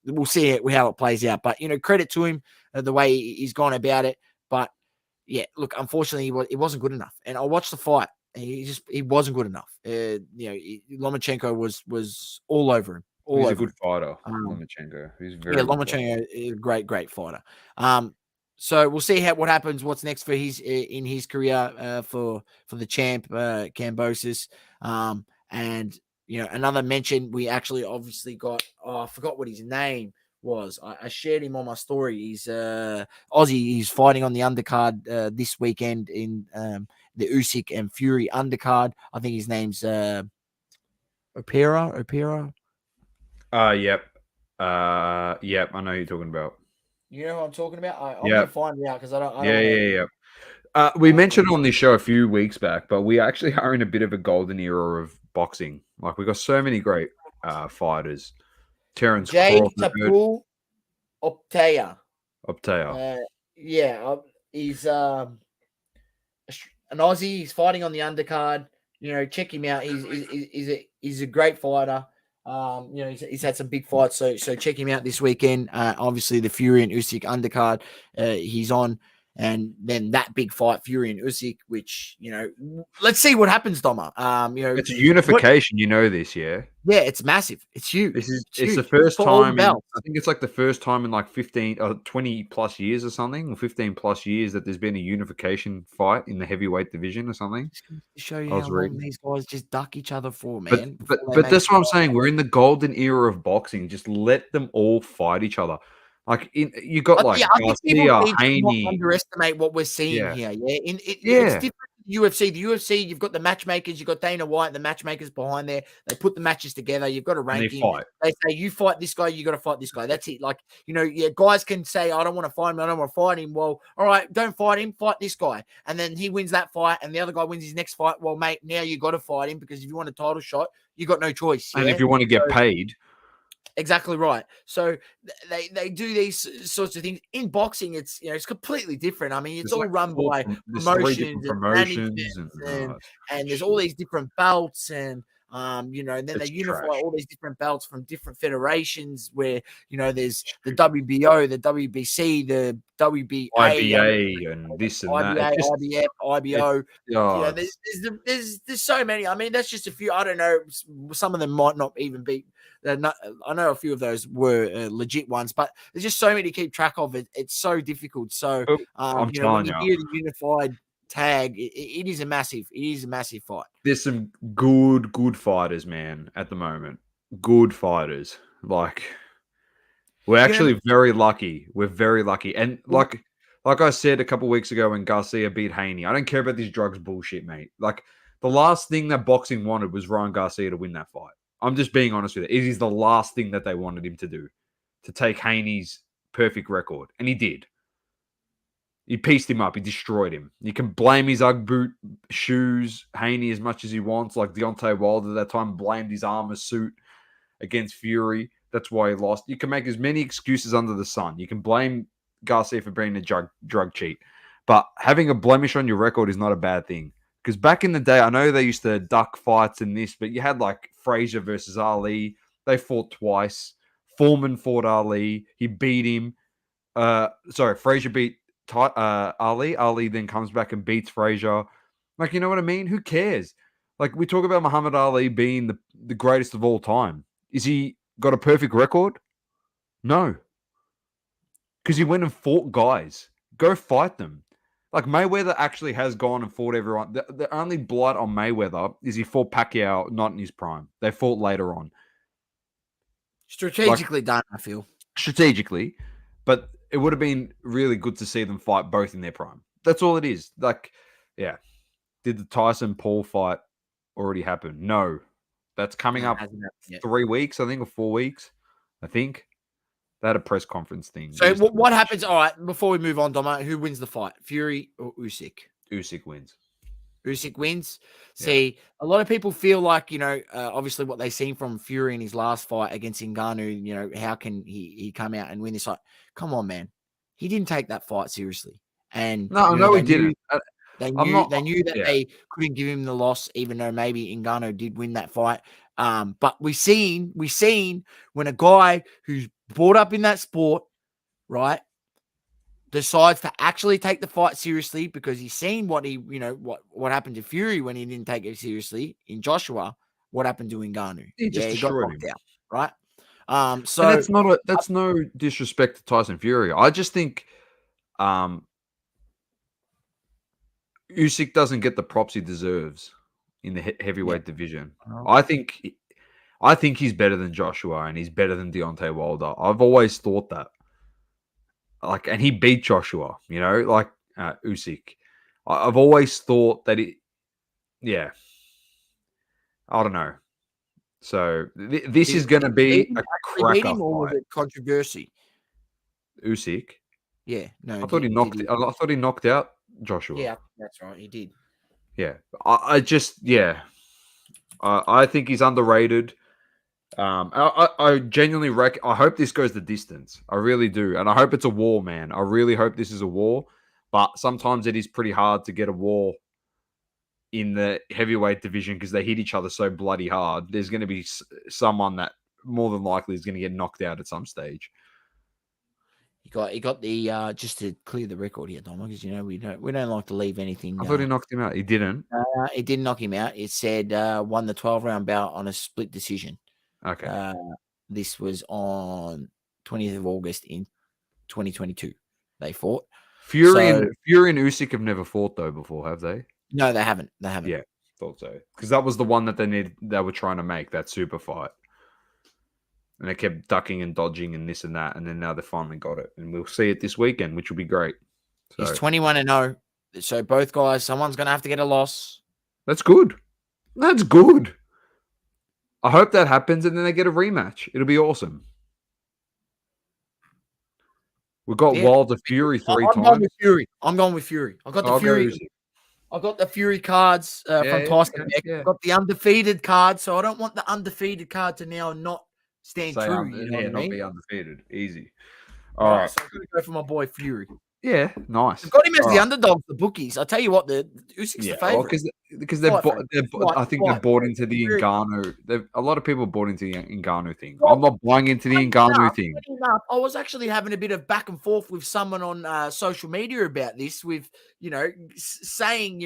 We'll see how it plays out. But, credit to him, the way he's gone about it. But, yeah, look, unfortunately, it wasn't good enough. And I watched the fight. He wasn't good enough. Lomachenko was all over him. He's a good fighter, Lomachenko. He's very Lomachenko is a great fighter. So we'll see what happens. What's next for in his career for the champ Kambosos. And another mention we actually obviously got. I forgot what his name was. I shared him on my story. He's Aussie. He's fighting on the undercard this weekend in the Usyk and Fury undercard. I think his name's Opera. Yep. Yep. I know who you're talking about. You know what I'm talking about? I'm Yep. gonna find it out because I don't. Yeah. We mentioned on this show a few weeks back, but we actually are in a bit of a golden era of boxing. Like, we got so many great fighters. Terence Jade Crawford, Tapul Optea. Optaya. He's an Aussie. He's fighting on the undercard. Check him out. He's a great fighter. He's had some big fights, so check him out this weekend. Obviously, the Fury and Usyk undercard, he's on, and then that big fight, Fury and Usyk, which let's see what happens, Doma. It's a unification. This, yeah. Yeah, it's massive. It's huge. It's the first time. I think it's like the first time in like 15 or 20 plus years or something, or 15 plus years that there's been a unification fight in the heavyweight division or something. To show you how long these guys just duck each other for, man. But that's what I'm saying. We're in the golden era of boxing. Just let them all fight each other. Like, you got like Garcia, Haney. Underestimate what we're seeing here. Yeah, it's different. UFC, you've got the matchmakers, you've got Dana White, the matchmakers behind there. They put the matches together. You've got a ranking. They say you fight this guy, you got to fight this guy. That's it. Like, guys can say, I don't want to fight him. I don't want to fight him. Well, all right, don't fight him. Fight this guy, and then he wins that fight, and the other guy wins his next fight. Well, mate, now you got to fight him because if you want a title shot, you got no choice. And if you want to get paid. Exactly right. So they do these sorts of things in boxing. It's it's completely different. I mean, it's all run by promotions and there's all these different belts and and then they unify all these different belts from different federations where there's the WBO, the WBC, the WBA, IBA, and this and that. IBF, IBO. There's so many. I mean, that's just a few. I don't know. Some of them might not even be. I know a few of those were legit ones, but there's just so many to keep track of. It's so difficult. So when you hear the unified tag, it is a massive fight. There's some good fighters, man, at the moment. Good fighters. Like, we're actually very lucky. We're very lucky. And like I said a couple of weeks ago when Garcia beat Haney, I don't care about this drugs bullshit, mate. Like, the last thing that boxing wanted was Ryan Garcia to win that fight. I'm just being honest with you. It is the last thing that they wanted him to do, to take Haney's perfect record. And he did. He pieced him up. He destroyed him. You can blame his Ugg boot shoes, Haney, as much as he wants. Like Deontay Wilder at that time blamed his armor suit against Fury. That's why he lost. You can make as many excuses under the sun. You can blame Garcia for being a drug cheat. But having a blemish on your record is not a bad thing. Because back in the day, I know they used to duck fights and this, but you had like Frazier versus Ali. They fought twice. Foreman fought Ali. He beat him. Frazier beat Ali. Ali then comes back and beats Frazier. Like, you know what I mean? Who cares? Like, we talk about Muhammad Ali being the greatest of all time. Is he got a perfect record? No. Because he went and fought guys. Go fight them. Like, Mayweather actually has gone and fought everyone. The only blight on Mayweather is he fought Pacquiao not in his prime. They fought later on. Strategically done, I feel. Strategically. But it would have been really good to see them fight both in their prime. That's all it is. Like, yeah. Did the Tyson-Paul fight already happen? No. That's coming up 3 weeks, I think, or 4 weeks, I think. They had a press conference thing. So what happens? All right, before we move on, Doma, who wins the fight? Fury or Usyk? Usyk wins. Usyk wins. See, a lot of people feel like, obviously what they've seen from Fury in his last fight against Ngannou, how can he come out and win this fight? Come on, man. He didn't take that fight seriously. And no, he didn't. They knew that they couldn't give him the loss, even though maybe Ngannou did win that fight. But we seen when a guy who's brought up in that sport, right, decides to actually take the fight seriously because he's seen what what happened to Fury when he didn't take it seriously in Joshua. What happened to Ngannou? He got knocked out, right? So and that's no disrespect to Tyson Fury. I just think Usyk doesn't get the props he deserves in the heavyweight division. I think I think he's better than Joshua and he's better than Deontay Wilder. I've always thought that. Like, and he beat Joshua, like Usyk. I've always thought that yeah. I don't know. So this is going to be a cracker beat him, or was fight. it controversy? Usyk. Yeah, no. I thought he knocked out Joshua. Yeah, that's right. He did. Yeah, I think he's underrated. I genuinely reckon. I hope this goes the distance. I really do, and I hope it's a war, man. I really hope this is a war. But sometimes it is pretty hard to get a war in the heavyweight division because they hit each other so bloody hard. There's going to be someone that more than likely is going to get knocked out at some stage. He got the just to clear the record here, Dom, because we don't like to leave anything. I thought he knocked him out. He didn't. It didn't knock him out. It said won the 12-round bout on a split decision. Okay. This was on 20th of August in 2022. They fought. Fury and Usyk have never fought though before, have they? No, they haven't. Yeah, thought so. Because that was the one that they were trying to make, that super fight. And they kept ducking and dodging and this and that, and then now they finally got it. And we'll see it this weekend, which will be great. So, he's 21-0. So both guys, someone's going to have to get a loss. That's good. That's good. I hope that happens and then they get a rematch. It'll be awesome. We've got Wilder Fury three times. I'm going with Fury. I got the Fury. I got the Fury cards from Tyson Beck. I got the undefeated card, so I don't want the undefeated card to now not stand true. Not be undefeated. Easy. All right. So I'm going to go for my boy Fury. Yeah, nice. I've got him as the underdog, the bookies. I'll tell you what, the Usyk's the favorite. Because they've bought into the Ngannou. A lot of people bought into the Ngannou thing. I'm not buying into the Ngannou thing. I was actually having a bit of back and forth with someone on social media about this, with saying,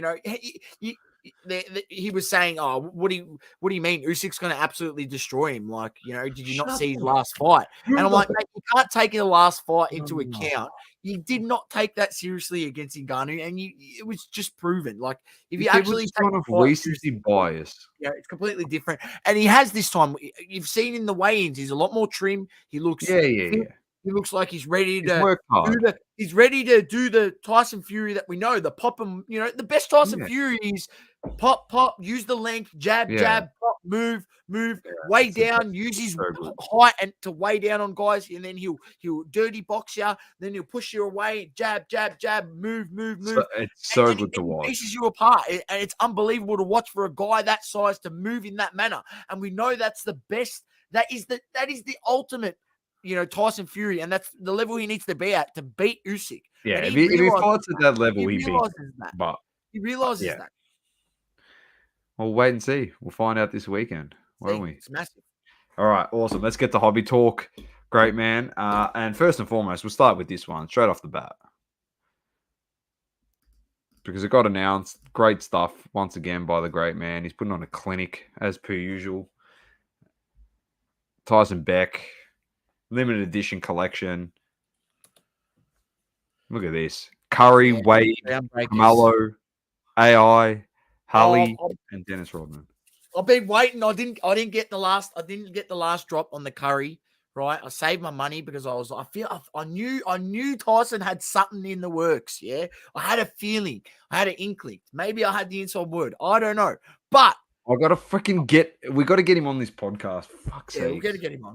he was saying, "Oh, what do you mean? Usyk's going to absolutely destroy him? Like, did you not see his last fight?" And I'm like, mate, you can't take the last fight into account. You did not take that seriously against Ngannou, and it was just proven. Like, if you actually take kind of recency bias, it's completely different. And he has this time. You've seen in the weigh-ins, he's a lot more trim. He looks, He looks like he's ready to work hard. He's ready to do the Tyson Fury that we know. The pop him, the best Tyson Fury is pop, use the length, jab, pop, move, weigh down, use his height and to weigh down on guys, and then he'll dirty box you, then he'll push you away, jab, move. It's so good to watch. Pieces you apart, and it's unbelievable to watch for a guy that size to move in that manner. And we know that's the best. That is the ultimate. Tyson Fury, and that's the level he needs to be at to beat Usyk. Yeah, if he fights at that level, he beats that. But he realizes that. We'll wait and see. We'll find out this weekend, won't we? It's massive. All right, awesome. Let's get to hobby talk. Great, man. And first and foremost, we'll start with this one straight off the bat. Because it got announced. Great stuff, once again, by the great man. He's putting on a clinic, as per usual. Tyson Beck. Limited edition collection. Look at this. Curry, Wade, Carmelo, AI, Harley, and Dennis Rodman. I've been waiting. I didn't get the last drop on the Curry, right? I saved my money because I knew Tyson had something in the works. Yeah. I had a feeling. I had an inkling. Maybe I had the inside word. I don't know. But we got to get him on this podcast. Fuck's sake. We've got to get him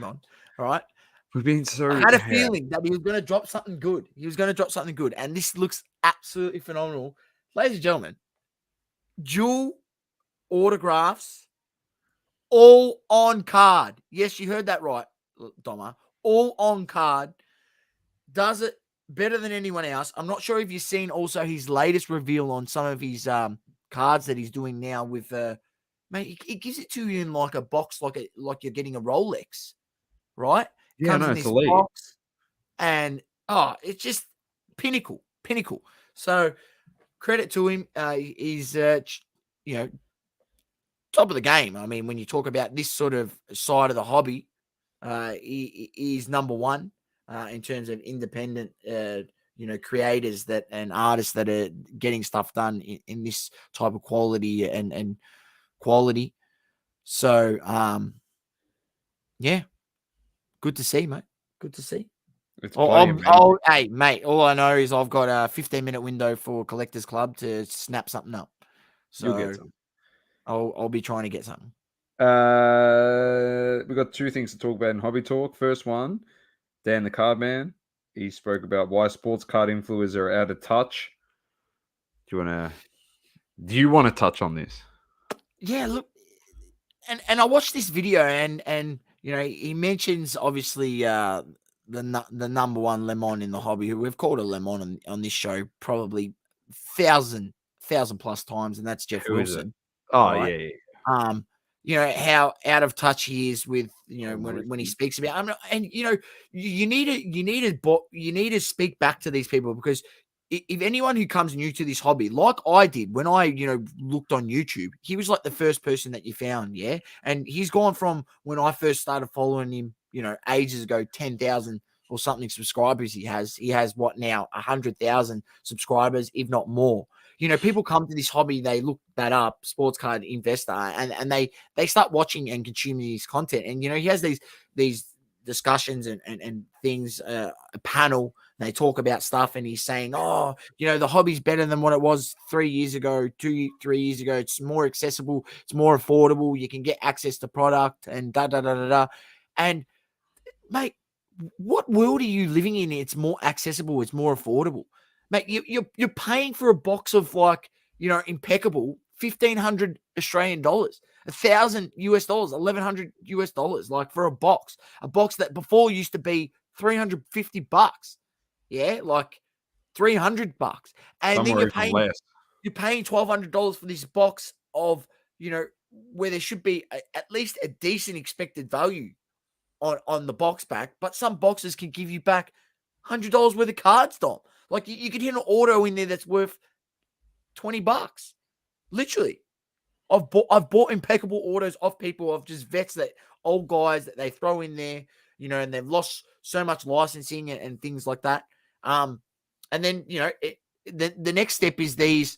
on. All right. We've been so. I had a feeling that he was going to drop something good. And this looks absolutely phenomenal. Ladies and gentlemen, dual autographs, all on card. Yes, you heard that right, Doma. All on card. Does it better than anyone else. I'm not sure if you've seen also his latest reveal on some of his cards that he's doing now with mate, he gives it to you in like a box, like you're getting a Rolex. Right? Yeah, no, it's elite. Box, and it's just pinnacle. So credit to him. He's top of the game. I mean, when you talk about this sort of side of the hobby, he is number one in terms of independent creators and artists that are getting stuff done in this type of quality and quality. So Yeah. Good to see, mate. Good to see. It's bloody amazing. Hey, mate, all I know is I've got a 15-minute window for Collectors Club to snap something up. You'll get So some. I'll be trying to get something. We've got two things to talk about in Hobby Talk. First one, Dan the Card Man. He spoke about why sports card influencers are out of touch. Do you want to touch on this? Yeah, look, and I watched this video and you know, he mentions obviously the number one lemon in the hobby, who we've called a lemon on this show probably thousand plus times, and that's Jeff Who is it? Wilson. Oh, Right. yeah. You know how out of touch he is with, you know, Oh, when he Ricky. speaks about, and you know, you need to speak back to these people, because if anyone who comes new to this hobby, like I did when I, you know, looked on YouTube, he was like the first person that you found, yeah, and he's gone from when I first started following him, you know, ages ago, 10,000 or something subscribers. He has what now, 100,000 subscribers, if not more. You know, people come to this hobby, they look that up, sports card investor, and they start watching and consuming his content. And you know, he has these discussions and things, a panel. They talk about stuff, and he's saying, "Oh, you know, the hobby's better than what it was 3 years ago, 3 years ago. It's more accessible, it's more affordable. You can get access to product, and da da da da da." And mate, what world are you living in? It's more accessible, it's more affordable, mate. You're paying for a box of, like, you know, impeccable $1,500 Australian dollars, $1,000 US, $1,100 US, like for a box that before used to be $350, yeah, like $300, and then Somewhere even less. you're paying $1,200 for this box of, you know, where there should be at least a decent expected value on the box back, but some boxes can give you back $100 worth of cards, Dom. Like you could hit an auto in there that's worth $20. Literally. I've bought impeccable autos off people, of just vets, that old guys that they throw in there, you know, and they've lost so much licensing and things like that. And then, you know, the next step is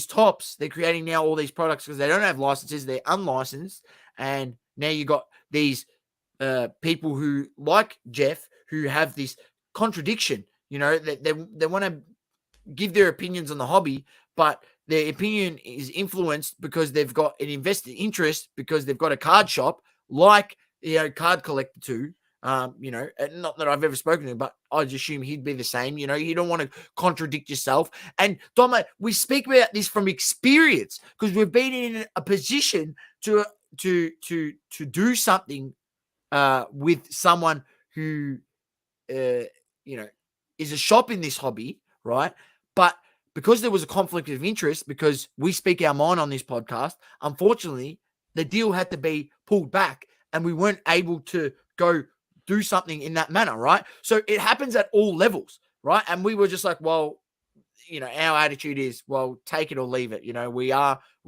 Tops. They're creating now all these products because they don't have licenses, they're unlicensed, and now you got these people who, like Jeff, who have this contradiction. You know, they want to give their opinions on the hobby, but their opinion is influenced because they've got an invested interest, because they've got a card shop, like, you know, Card Collector 2. You know, not that I've ever spoken to him, but I'd assume he'd be the same. You know, you don't want to contradict yourself. And Doma, we speak about this from experience, because we've been in a position to do something with someone who, you know, is a shop in this hobby, right? But because there was a conflict of interest, because we speak our mind on this podcast, unfortunately, the deal had to be pulled back, and we weren't able to go do something in that manner, right? So it happens at all levels, right? And we were just like, well, you know, our attitude is, well, take it or leave it. You know, we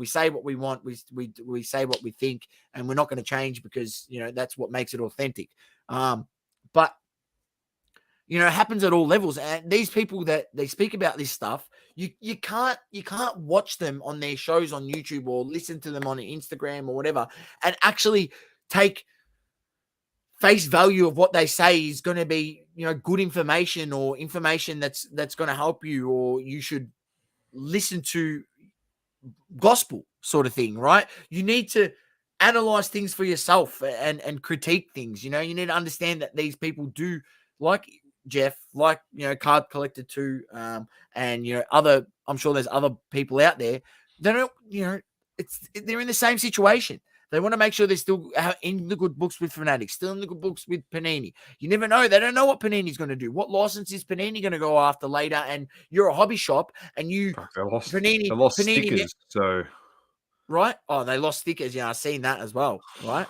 say what we want, we say what we think, and we're not going to change, because, you know, that's what makes it authentic. But you know, it happens at all levels, and these people that they speak about this stuff, you can't watch them on their shows on YouTube, or listen to them on Instagram or whatever, and actually take face value of what they say is going to be, you know, good information, or information that's going to help you, or you should listen to gospel sort of thing, right? You need to analyze things for yourself and critique things. You know, you need to understand that these people do, like Jeff, like, you know, Card Collector 2, and, you know, I'm sure there's other people out there. They don't, you know, they're in the same situation. They want to make sure they're still in the good books with Fanatics, still in the good books with Panini. You never know. They don't know what Panini's going to do. What license is Panini going to go after later? And you're a hobby shop, and you They lost Panini stickers, so right? Oh, they lost stickers. Yeah, I've seen that as well. Right.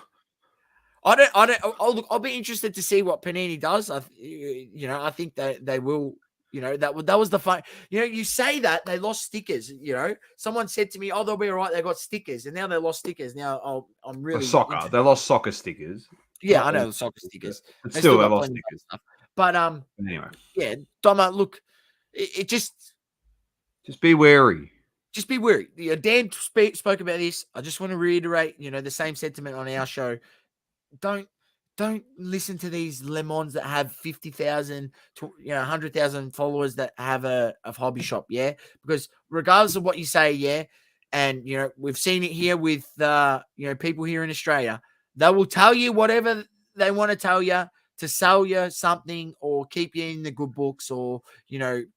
I'll be interested to see what Panini does. You know, I think that they will. You know, that was the fun. You know, you say that they lost stickers. You know, someone said to me, "Oh, they'll be all right. They got stickers," and now they lost stickers. Now, I'm for really soccer. They lost soccer stickers. Yeah, Not I know all the soccer stickers. but They still, they got lost plenty of stickers. stuff. But Anyway, yeah, Doma, look, it just be wary. just be wary. Dan spoke about this. I just want to reiterate, you know, the same sentiment on our show. don't listen to these lemons that have 50,000 to 100,000 followers that have a hobby shop, yeah, because regardless of what you say, yeah, and we've seen it here with people here in Australia, they will tell you whatever they want to tell you to sell you something or keep you in the good books or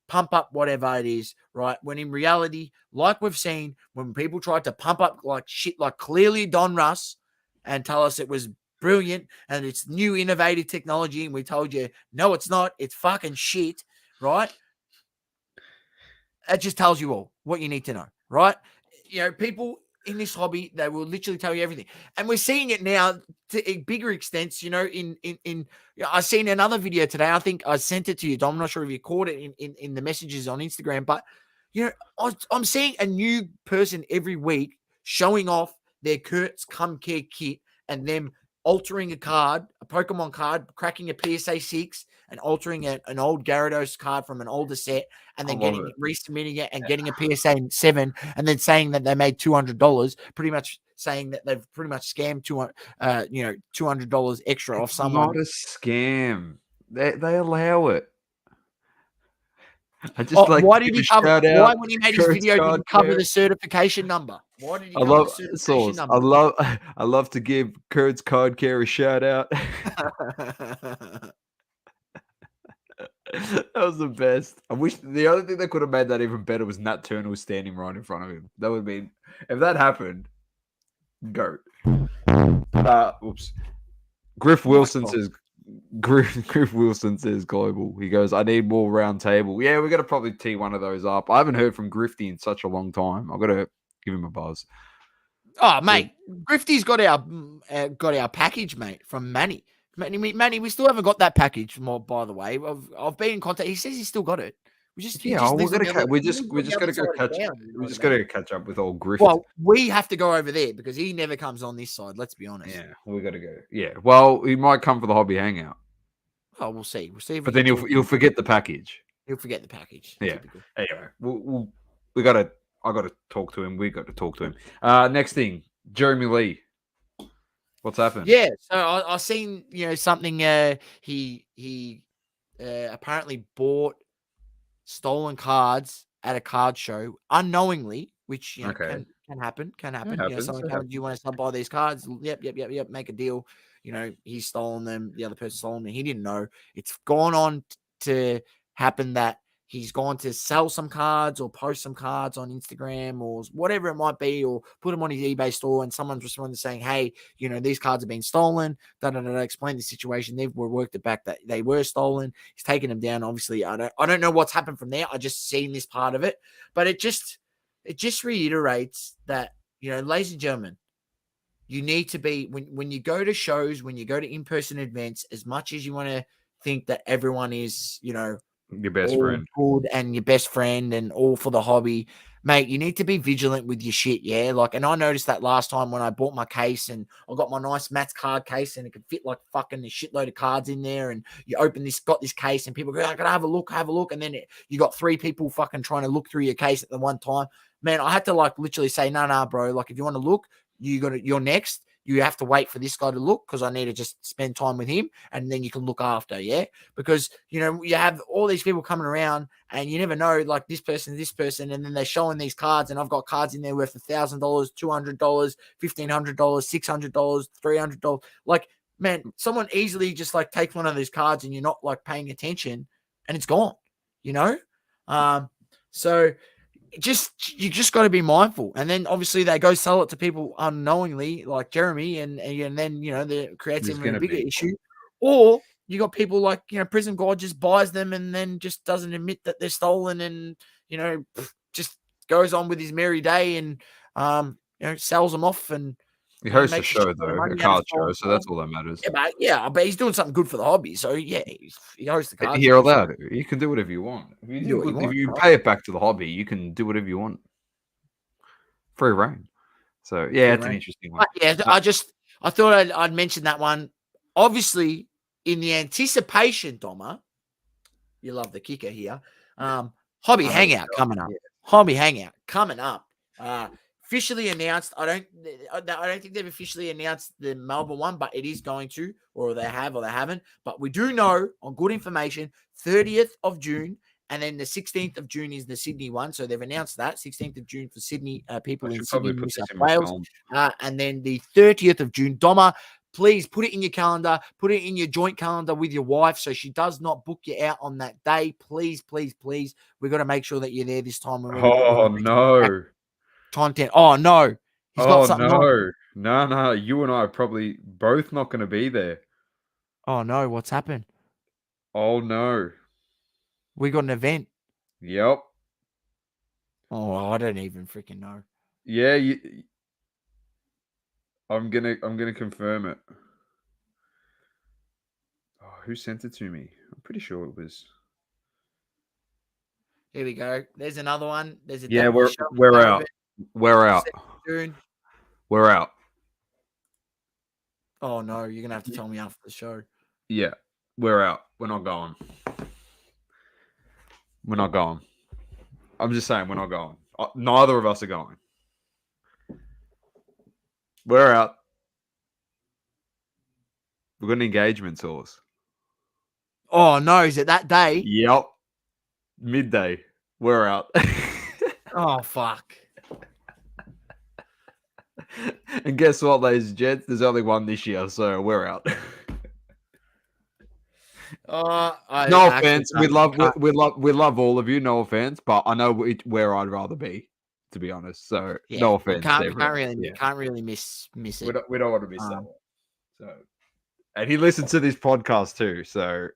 pump up whatever it is, right? When in reality, like we've seen, when people tried to pump up like shit, like clearly Don Russ, and tell us it was brilliant and it's new innovative technology, and we told you no, it's not, it's fucking shit, right? That just tells you all what you need to know, right? People in this hobby, they will literally tell you everything, and we're seeing it now to bigger extents. I seen another video today. I think I sent it to you, Dom. I'm not sure if you caught it in the messages on Instagram, but I'm seeing a new person every week showing off their Kurt's Come Care kit and them altering a card, a Pokemon card, cracking a PSA 6 and altering an old Gyarados card from an older set, and then resubmitting it and getting a PSA 7, and then saying that they made $200, pretty much saying that they've pretty much scammed $200 extra off someone. Not a scam. They allow it. I just why did he cover? Why, when he made his video, did he cover Care. the certification number? Why did he cover the certification number? I love to give Kurt's Card Care a shout out. That was the best. I wish the other thing that could have made that even better was Nat Turner was standing right in front of him. That would be, if that happened, goat. Oops. Griff Wilson says global. He goes, I need more round table. Yeah, we're gonna probably tee one of those up. I haven't heard from Grifty in such a long time. I've got to give him a buzz. Oh, mate, Grifty's got our package, mate, from Manny. Manny, we still haven't got that package. By the way, I've been in contact. He says he's still got it. We just got to catch up with old Griffith. Well, we have to go over there because he never comes on this side. Let's be honest. Yeah, we got to go. Yeah, well, he might come for the hobby hangout. Oh, we'll see. But then he'll forget the package. He'll forget the package. Yeah. Typical. Anyway, I got to talk to him. We got to talk to him. Next thing, Jeremy Lee. What's happened? Yeah, so I seen something. He apparently bought stolen cards at a card show unknowingly, which can happen. Can happen. Someone comes, do you want to buy these cards? Yep. Make a deal. He's stolen them. The other person stolen them. He didn't know. It's gone on to happen that he's gone to sell some cards or post some cards on Instagram or whatever it might be, or put them on his eBay store, and someone's responded saying, hey, these cards have been stolen. Explain the situation. They've worked it back that they were stolen. He's taken them down. Obviously, I don't know what's happened from there. I just seen this part of it, but it just reiterates that, ladies and gentlemen, you need to be, when you go to shows, when you go to in-person events, as much as you want to think that everyone is, your best friend, good and your best friend and all for the hobby, mate, you need to be vigilant with your shit. Yeah. And I noticed that last time when I bought my case and I got my nice Matt's card case and it could fit like fucking a shitload of cards in there. And you got this case and people go, I gotta have a look. And then you got 3 people fucking trying to look through your case at the one time. Man, I had to literally say, nah, bro. If you want to look, you're next. You have to wait for this guy to look because I need to just spend time with him, and then you can look after, yeah? Because, you have all these people coming around and you never know, this person, and then they're showing these cards, and I've got cards in there worth $1,000, $200, $1,500, $600, $300. Man, someone easily just takes one of those cards and you're not paying attention and it's gone, So you just got to be mindful, and then obviously they go sell it to people unknowingly, like Jeremy, and then that creates even a bigger issue. Or you got people like Prism God just buys them and then just doesn't admit that they're stolen, and just goes on with his merry day and sells them off. And he hosts a show though, a card show, so that's all that matters. But he's doing something good for the hobby, so yeah, he hosts the card. You're allowed. You can do whatever you want. If you pay it back to the hobby, you can do whatever you want. Free reign. So yeah, it's an interesting one. I thought I'd mention that one. Obviously, in the anticipation, Doma, you love the kicker here. Hobby hangout coming up. Hobby hangout coming up. officially announced. I don't think they've officially announced the Melbourne one, but it is going to, or they have, or they haven't. But we do know on good information, 30th of June, and then the 16th of June is the Sydney one. So they've announced that 16th of June for Sydney people in Sydney, New South Wales, and then the 30th of June. Doma, please put it in your calendar, put it in your joint calendar with your wife so she does not book you out on that day. Please, please, please. We've got to make sure that you're there this time. Oh, no. Content. Oh, no. He's got something on. No. You and I are probably both not going to be there. Oh, no. What's happened? Oh, no. We got an event. Yep. Oh, I don't even freaking know. Yeah, I'm gonna confirm it. Oh, who sent it to me? I'm pretty sure it was. Here we go. There's another one. There's a we're out. We're out. June. We're out. Oh no, you're gonna have to tell me after the show. Yeah, we're out. We're not going. We're not going. I'm just saying we're not going. Neither of us are going. We're out. We've got an engagement source. Oh no, is it that day? Yep. Midday. We're out. Oh fuck. And guess what, ladies and gents? There's only one this year, so we're out. No offense. We love all of you. No offense, but I know where I'd rather be, to be honest. So no offense. Can't really miss it. We don't want to miss that one. So, and he listens to this podcast too, so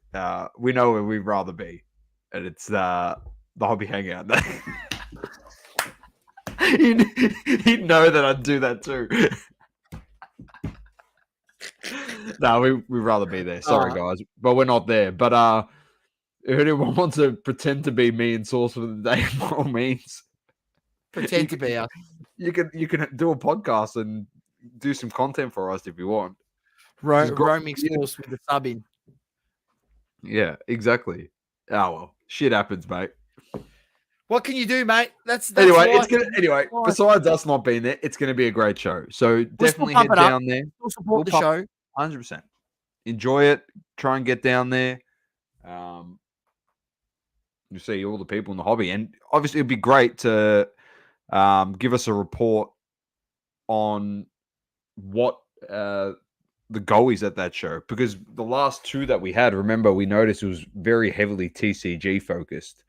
we know where we'd rather be, and it's the hobby hangout. He'd know that I'd do that too. No, we'd rather be there. Sorry, guys, but we're not there. But if anyone wants to pretend to be me and Source for the day, by all means, pretend to be us. You can do a podcast and do some content for us if you want. Roaming Source with the sub in. Yeah, exactly. Oh well, shit happens, mate. What can you do, mate? That's anyway. Besides us not being there, it's gonna be a great show. So definitely head down there. We'll support the show. 100%. Enjoy it. Try and get down there. You see all the people in the hobby, and obviously it'd be great to give us a report on what the goal is at that show, because the last two that we had, remember, we noticed it was very heavily TCG focused.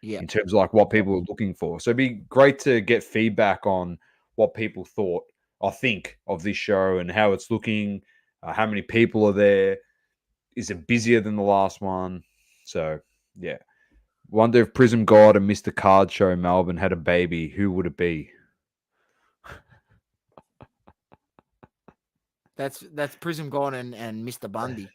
Yeah, in terms of like what people were looking for. So it'd be great to get feedback on what people thought or think of this show and how it's looking, how many people are there. Is it busier than the last one? So, yeah. Wonder if Prism God and Mr. Card Show Melbourne had a baby. Who would it be? That's Prism God and Mr. Bundy.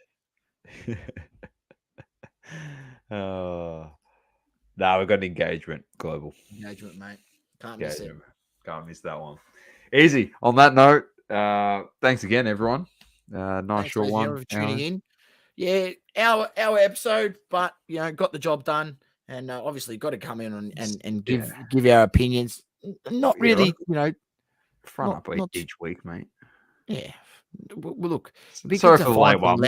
No, we've got an engagement. Global. Engagement, mate. Can't miss it. Can't miss that one. Easy. On that note, thanks again, everyone. Nice short one. For tuning in. Yeah, our episode, but got the job done, and obviously got to come in and give our opinions. Not really, front up each week, mate. Yeah. Well, look, sorry for the late one.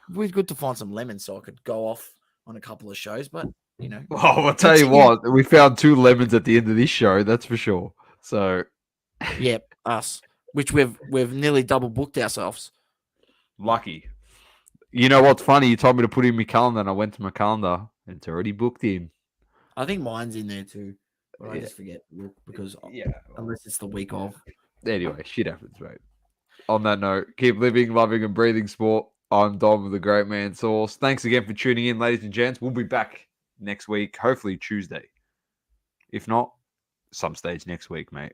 We're good to find some lemons so I could go off on a couple of shows, but Oh, I'll tell you what, we found 2 lemons at the end of this show, that's for sure. So, yep, us, which we've nearly double booked ourselves. Lucky. You know what's funny? You told me to put in my calendar, and I went to my calendar, and it's already booked in. I think mine's in there too, but I just forget because unless it's the week of. Anyway, shit happens, mate. On that note, keep living, loving, and breathing sport. I'm Dom with the Great Man Source. Thanks again for tuning in, ladies and gents. We'll be back next week, hopefully Tuesday. If not, some stage next week, mate.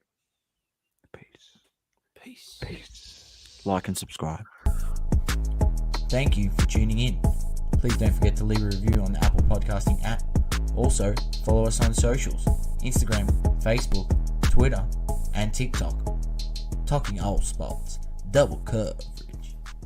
Peace. Like and subscribe. Thank you for tuning in. Please don't forget to leave a review on the Apple Podcasting app. Also, follow us on socials: Instagram, Facebook, Twitter, and TikTok. Talking Old Spots. Double Curve.